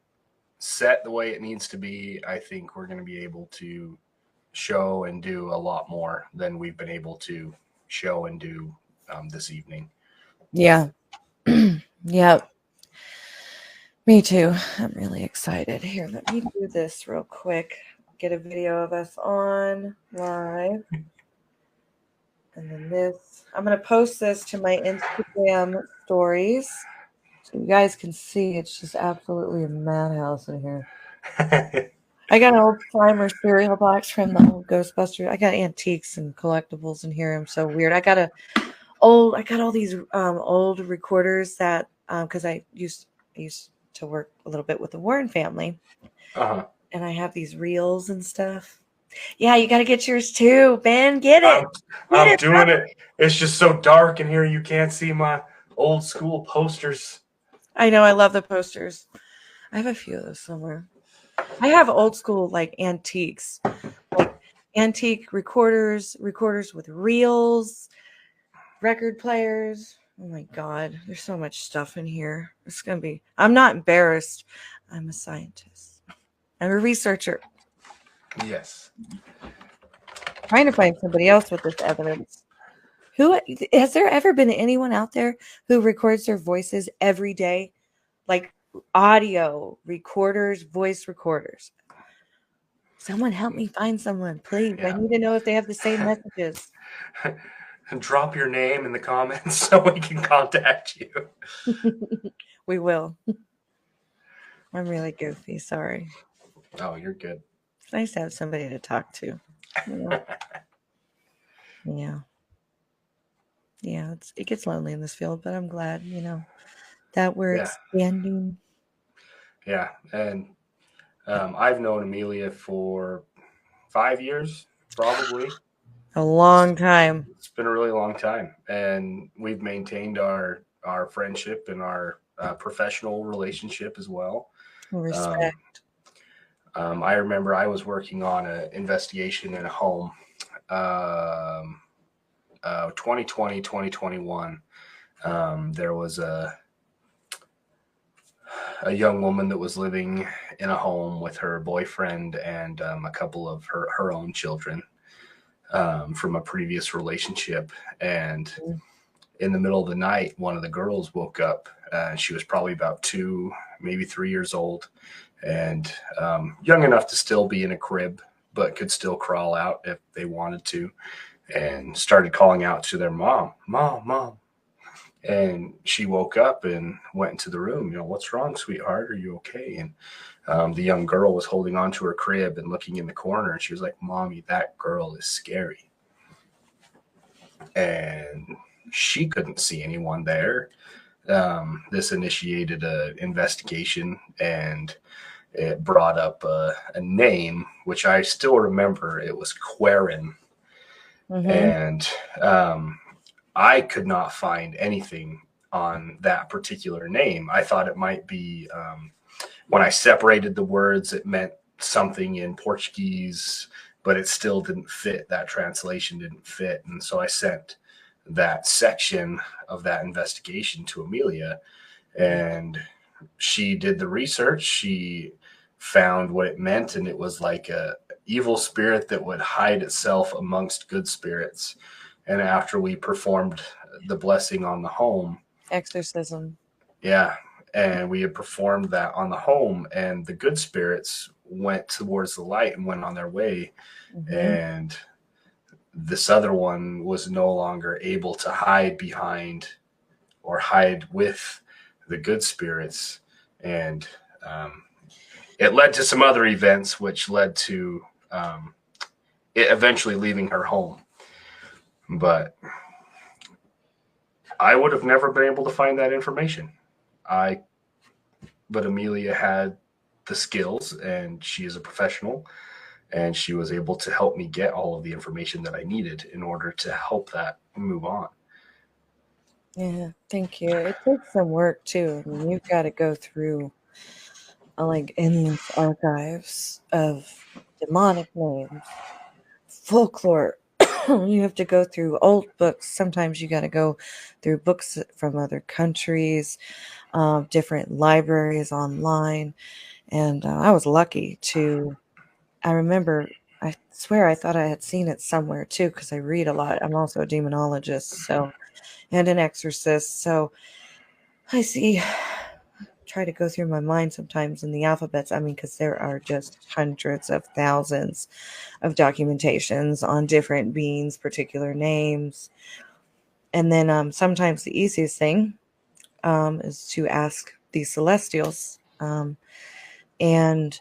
set the way it needs to be. I think we're going to be able to show and do a lot more than we've been able to show and do this evening. Yeah. Yep. Me too. I'm really excited. Here, let me do this real quick. Get a video of us on live. And then this, I'm going to post this to my Instagram stories so you guys can see it's just absolutely a madhouse in here. I got an old Primer cereal box from the old Ghostbusters. I got antiques and collectibles in here. I'm so weird. I got all these old recorders that because I used to work a little bit with the Warren family, Uh-huh. and I have these reels and stuff. Yeah, you got to get yours too, Ben. Get it, get I'm it, bro. doing it. It's just so dark in here. You can't see my old school posters. I know. I love the posters. I have a few of those somewhere. I have old school like antiques, like antique recorders with reels, record players. Oh my God, there's so much stuff in here. It's going to be, I'm not embarrassed. I'm a scientist, I'm a researcher. Yes. Trying to find somebody else with this evidence. Who has there ever been anyone out there who records their voices every day? Like audio recorders, voice recorders. Someone help me find someone, please. I Yeah. need to know if they have the same messages. Drop your name in the comments so we can contact you. We will. I'm really goofy. Sorry. Oh, you're good. It's nice to have somebody to talk to. You know? Yeah. Yeah. It gets lonely in this field, but I'm glad, that we're Yeah. expanding. Yeah. And I've known Emilia for 5 years, probably. A long time. It's been a really long time, and we've maintained our friendship and our professional relationship as well. Um, Respect. I remember I was working on an investigation in a home, 2020, 2021. There was a young woman that was living in a home with her boyfriend and a couple of her own children from a previous relationship. And in the middle of the night, one of the girls woke up. She was probably about 2, maybe 3 years old, and young enough to still be in a crib, but could still crawl out if they wanted to, and started calling out to their mom, "Mom, mom." And she woke up and went into the room. What's wrong, sweetheart? Are you okay? And the young girl was holding onto her crib and looking in the corner, and she was like, "Mommy, that girl is scary." And she couldn't see anyone there. This initiated an investigation, and it brought up a name, which I still remember. It was Quarren. Mm-hmm. And I could not find anything on that particular name. I thought it might be, when I separated the words, it meant something in Portuguese, but it still didn't fit. That translation didn't fit. And so I sent that section of that investigation to Emilia, and she did the research. She found what it meant, and it was like a evil spirit that would hide itself amongst good spirits. And after we performed the blessing on the home, Exorcism. yeah, and we had performed that on the home, and the good spirits went towards the light and went on their way. Mm-hmm. And this other one was no longer able to hide behind or hide with the good spirits. And it led to some other events, which led to it eventually leaving her home. But I would have never been able to find that information. But Emilia had the skills, and she is a professional, and she was able to help me get all of the information that I needed in order to help that move on. Yeah, thank you. It takes some work too. I mean, you've got to go through like endless archives of demonic names, folklore. You have to go through old books. Sometimes you got to go through books from other countries, different libraries online. And I was lucky to, I remember, I swear I thought I had seen it somewhere too, because I read a lot. I'm also a demonologist, so, and an exorcist. So I see, try to go through my mind sometimes in the alphabets. I mean, because there are just hundreds of thousands of documentations on different beings, particular names. And then sometimes the easiest thing is to ask these celestials. And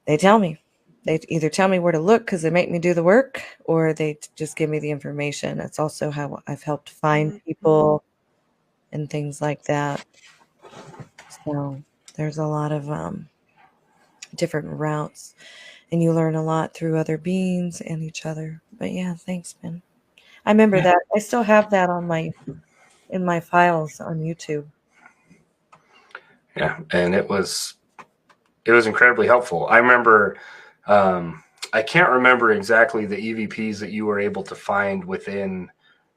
they tell me. They either tell me where to look because they make me do the work, or they just give me the information. That's also how I've helped find people and things like that. So there's a lot of different routes, and you learn a lot through other beings and each other. But yeah, thanks, man. I remember Yeah. that. I still have that on in my files on YouTube. Yeah, and it was incredibly helpful. I remember, I can't remember exactly the EVPs that you were able to find within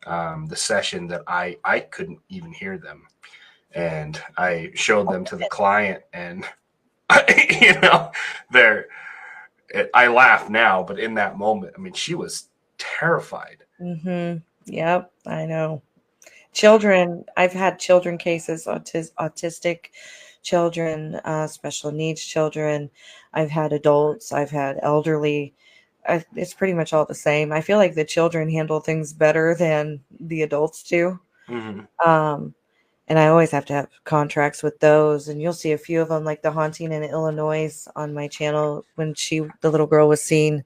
the session that I couldn't even hear them, and I showed them to the client, and you know, they're. I laugh now, but in that moment, I mean, she was terrified. Mm-hmm. Yep, I know. Children, I've had children cases, autistic children, special needs children. I've had adults, I've had elderly. It's pretty much all the same. I feel like the children handle things better than the adults do. Mm-hmm. Um, and I always have to have contracts with those. And you'll see a few of them, like the haunting in Illinois on my channel when the little girl was seen,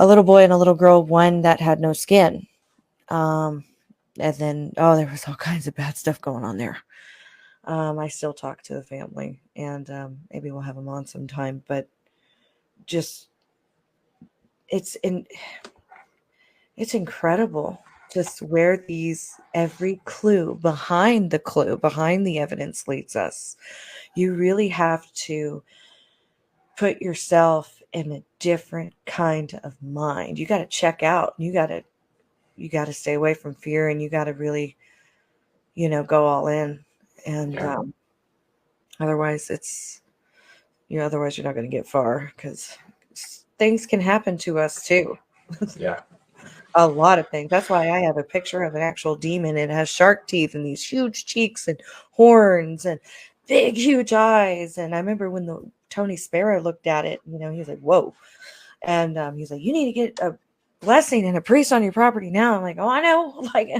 a little boy and a little girl, one that had no skin. Um, and then, there was all kinds of bad stuff going on there. I still talk to the family, and maybe we'll have them on sometime. But just it's in, it's incredible just where every clue behind the evidence leads us. You really have to put yourself in a different kind of mind. You got to check out. You got to stay away from fear, and you got to really, go all in. And Yeah. otherwise otherwise you're not going to get far, because things can happen to us too. Yeah. A lot of things. That's why I have a picture of an actual demon. It has shark teeth and these huge cheeks and horns and big, huge eyes. And I remember when the Tony Sparrow looked at it, he was like, whoa. And he's like, you need to get a blessing and a priest on your property now. I'm like, oh, I know. Like,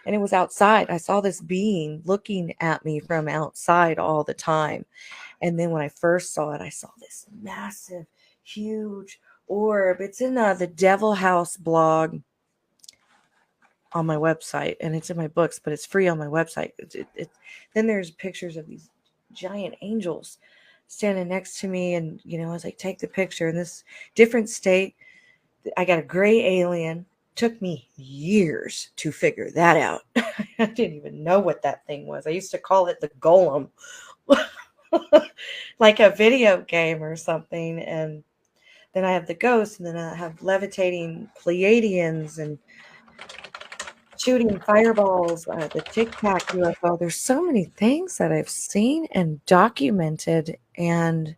and it was outside. I saw this being looking at me from outside all the time. And then when I first saw it, I saw this massive, huge orb. It's in the Devil House blog on my website, and it's in my books, but it's free on my website. Then there's pictures of these giant angels standing next to me, and I was like, take the picture. In this different state, I got a gray alien. Took me years to figure that out. I didn't even know what that thing was. I used to call it the golem. Like a video game or something. And then I have the ghosts, and then I have levitating Pleiadians and shooting fireballs, the Tic Tac UFO. There's so many things that I've seen and documented, and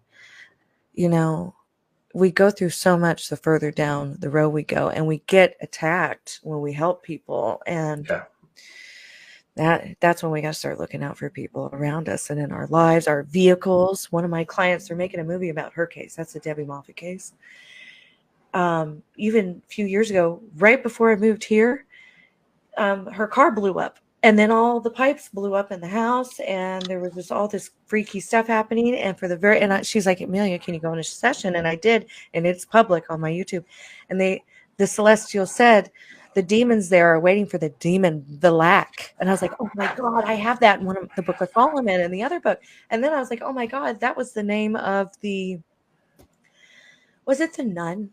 we go through so much the further down the road we go, and we get attacked when we help people, and Yeah. that's when we got to start looking out for people around us and in our lives, our vehicles. One of my clients, they're making a movie about her case. That's the Debbie Moffat case. Even a few years ago, right before I moved here, her car blew up, and then all the pipes blew up in the house, and there was just all this freaky stuff happening. And she's like, Emilia, can you go in a session? And I did, and it's public on my YouTube. And the Celestial said, the demons there are waiting for the demon Vilak. And I was like, oh my God, I have that in one of the Book of Solomon and the other book. And then I was like, oh my God, that was the name of was it the nun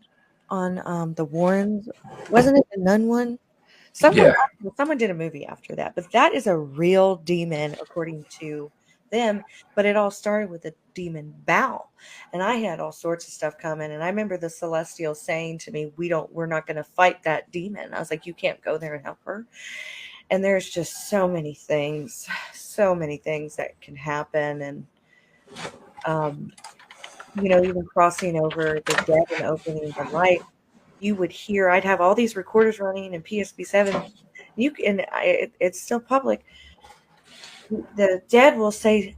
on the Warrens? Wasn't it the nun one? Someone Yeah. someone did a movie after that, but that is a real demon according to them, but it all started with a demon Baal. And I had all sorts of stuff coming. And I remember the Celestial saying to me, we're not going to fight that demon. I was like, you can't go there and help her. And there's just so many things that can happen. And, even crossing over the dead and opening the light, you would hear, I'd have all these recorders running in PSP7. It's still public. The dead will say,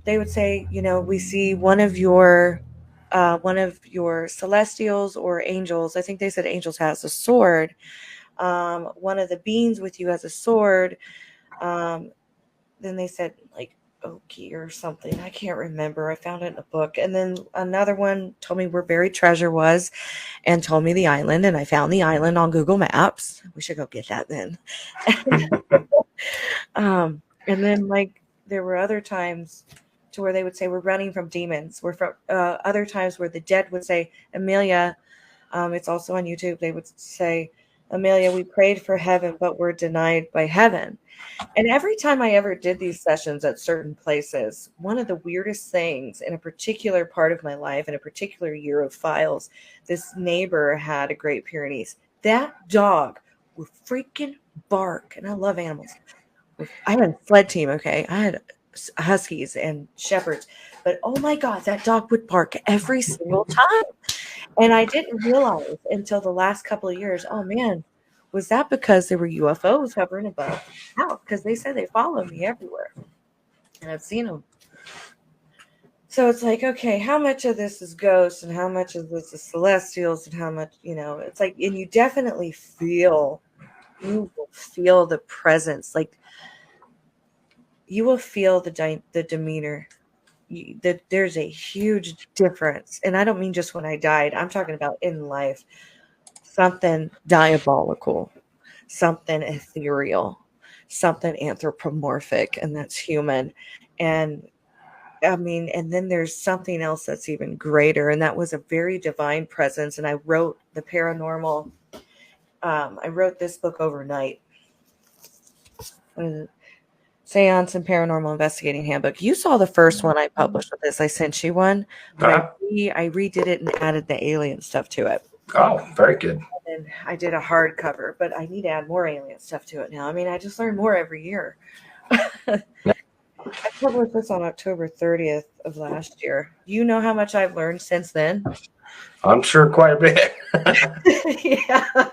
they would say, we see one of your celestials or angels. I think they said angels has a sword. One of the beings with you has a sword. Then they said like Oki or something. I can't remember. I found it in a book. And then another one told me where buried treasure was and told me the island. And I found the island on Google Maps. We should go get that then. And then like there were other times to where they would say we're running from demons. We're from other times where the dead would say, Emilia, it's also on YouTube. They would say, Emilia, we prayed for heaven, but we're denied by heaven. And every time I ever did these sessions at certain places, one of the weirdest things in a particular part of my life, in a particular year of files, this neighbor had a Great Pyrenees. That dog would freaking bark. And I love animals. I had a sled team, okay? I had huskies and shepherds. But oh my God, that dog would bark every single time. And I didn't realize until the last couple of years, oh man, was that because there were UFOs hovering above the house? Because they said they follow me everywhere. And I've seen them. So it's like, okay, how much of this is ghosts and how much of this is celestials and how much, it's like, and you definitely you will feel the presence. Like you will feel the demeanor. There's a huge difference. And I don't mean just when I died. I'm talking about in life. Something diabolical, something ethereal, something anthropomorphic, and that's human. And I mean, and then there's something else that's even greater, and that was a very divine presence. And I wrote the paranormal. I wrote this book overnight. Seance and Paranormal Investigating Handbook. You saw the first one I published with this. I sent you one, but I redid it and added the alien stuff to it. Oh, very good. And I did a hardcover, but I need to add more alien stuff to it now. I mean, I just learn more every year. I published this on October 30th of last year. You know how much I've learned since then? I'm sure quite a bit. Yeah.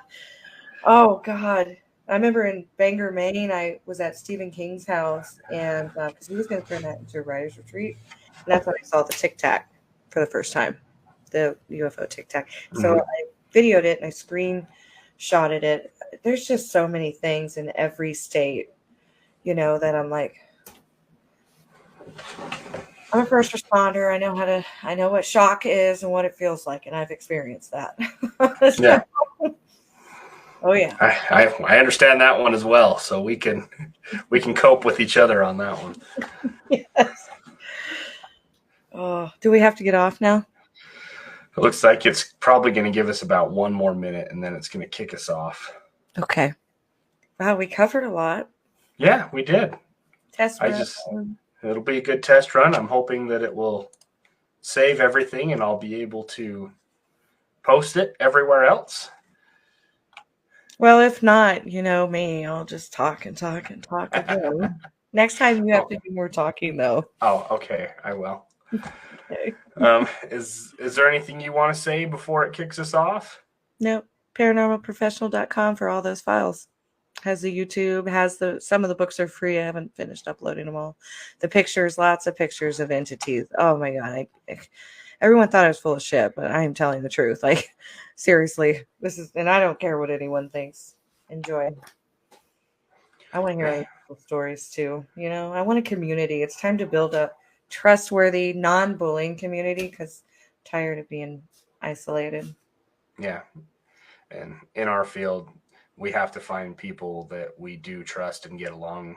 Oh, God. I remember in Bangor, Maine, I was at Stephen King's house, and because he was going to turn that into a writer's retreat. And that's when I saw the Tic Tac for the first time, the UFO Tic Tac. So I videoed it and I screenshotted it. There's just so many things in every state, that I'm like, I'm a first responder. I know what shock is and what it feels like, and I've experienced that. Yeah. Oh yeah. I understand that one as well, so we can cope with each other on that one. Yes. Oh, do we have to get off now? It looks like it's probably going to give us about one more minute, and then it's going to kick us off. Okay. Wow, we covered a lot. Yeah, we did. Test run. It'll be a good test run. I'm hoping that it will save everything, and I'll be able to post it everywhere else. Well, if not, me, I'll just talk and talk and talk again. Next time you have to do more talking, though. Oh, okay. I will. Okay. Is there anything you want to say before it kicks us off? Nope. Paranormalprofessional.com for all those files. Has the YouTube, some of the books are free. I haven't finished uploading them all. The pictures, lots of pictures of entities. Oh my God. Everyone thought I was full of shit, but I am telling the truth. Like, seriously, and I don't care what anyone thinks. Enjoy. I want to hear other people's stories too. I want a community. It's time to build a trustworthy, non-bullying community because I'm tired of being isolated. Yeah. And in our field, we have to find people that we do trust and get along.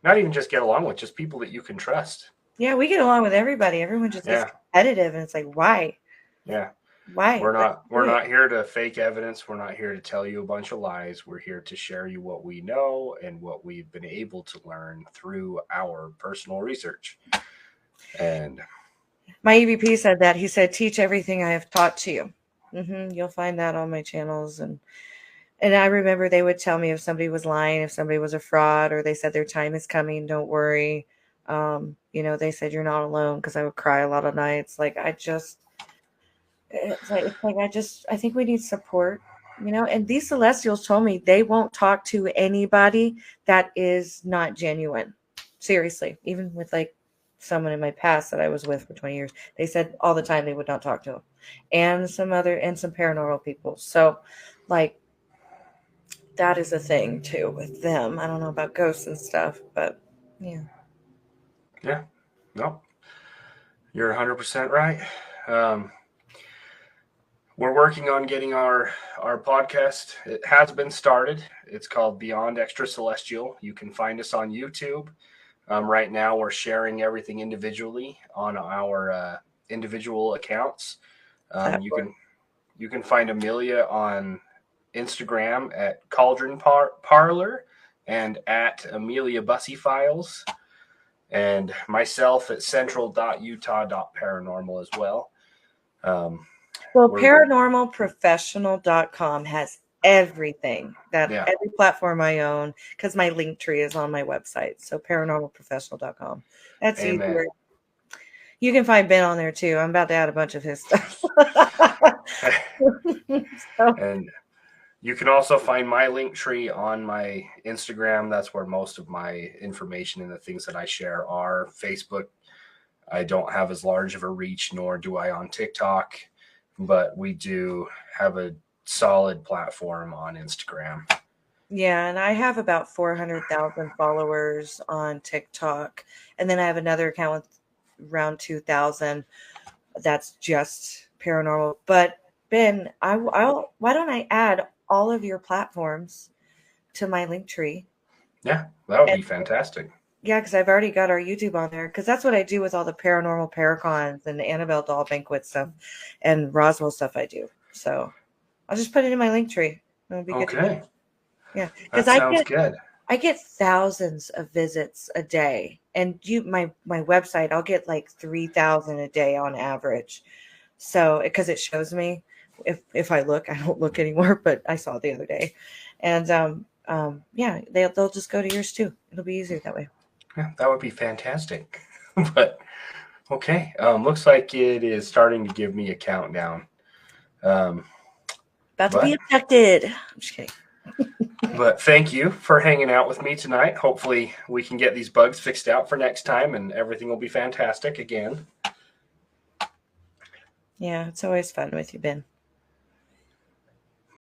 Not even just get along with, just people that you can trust. Yeah, we get along with everybody. Everyone just gets competitive, and it's like, why? Yeah. Why? We're not here to fake evidence. We're not here to tell you a bunch of lies. We're here to share you what we know and what we've been able to learn through our personal research. And My EVP said that. He said, "Teach everything I have taught to you." You'll find that on my channels, and I remember they would tell me if somebody was lying, if somebody was a fraud, or they said their time is coming, don't worry. They said you're not alone, because I would cry a lot of nights. Like I think we need support, and these celestials told me they won't talk to anybody that is not genuine. Seriously, even with like someone in my past that I was with for 20 years, they said all the time they would not talk to them, and some paranormal people. So like that is a thing too with them. I don't know about ghosts and stuff, but yeah. Yeah, no, you're 100% right. We're working on getting our podcast. It has been started. It's called Beyond Extracelestial. You can find us on YouTube. Right now, we're sharing everything individually on our individual accounts. You can find Emilia on Instagram at Cauldron Parlor and at Emilia Busse Files, and myself at central.utah.paranormal as well. Well, paranormalprofessional.com has everything every platform I own, because my link tree is on my website. So paranormalprofessional.com. That's Amen. easier. You can find Ben on there too. I'm about to add a bunch of his stuff. And you can also find my link tree on my Instagram. That's where most of my information and the things that I share are. Facebook, I don't have as large of a reach, nor do I on TikTok, but we do have a solid platform on Instagram. Yeah, and I have about 400,000 followers on TikTok, and then I have another account with around 2,000. That's just paranormal. But Ben, why don't I add all of your platforms to my link tree? Yeah, that would be fantastic. Yeah, because I've already got our YouTube on there, because that's what I do with all the paranormal paracons and the Annabelle doll banquet stuff and Roswell stuff I do. So I'll just put it in my link tree. It'll be good to go. Yeah, because sounds good. I get thousands of visits a day, and my website, I'll get like 3,000 a day on average. So because it shows me if I look, I don't look anymore, but I saw it the other day, and yeah, they'll just go to yours too. It'll be easier that way. Yeah, that would be fantastic. But okay, looks like it is starting to give me a countdown. About to be abducted. I'm just kidding. But thank you for hanging out with me tonight. Hopefully we can get these bugs fixed out for next time, and everything will be fantastic again. Yeah, it's always fun with you, Ben.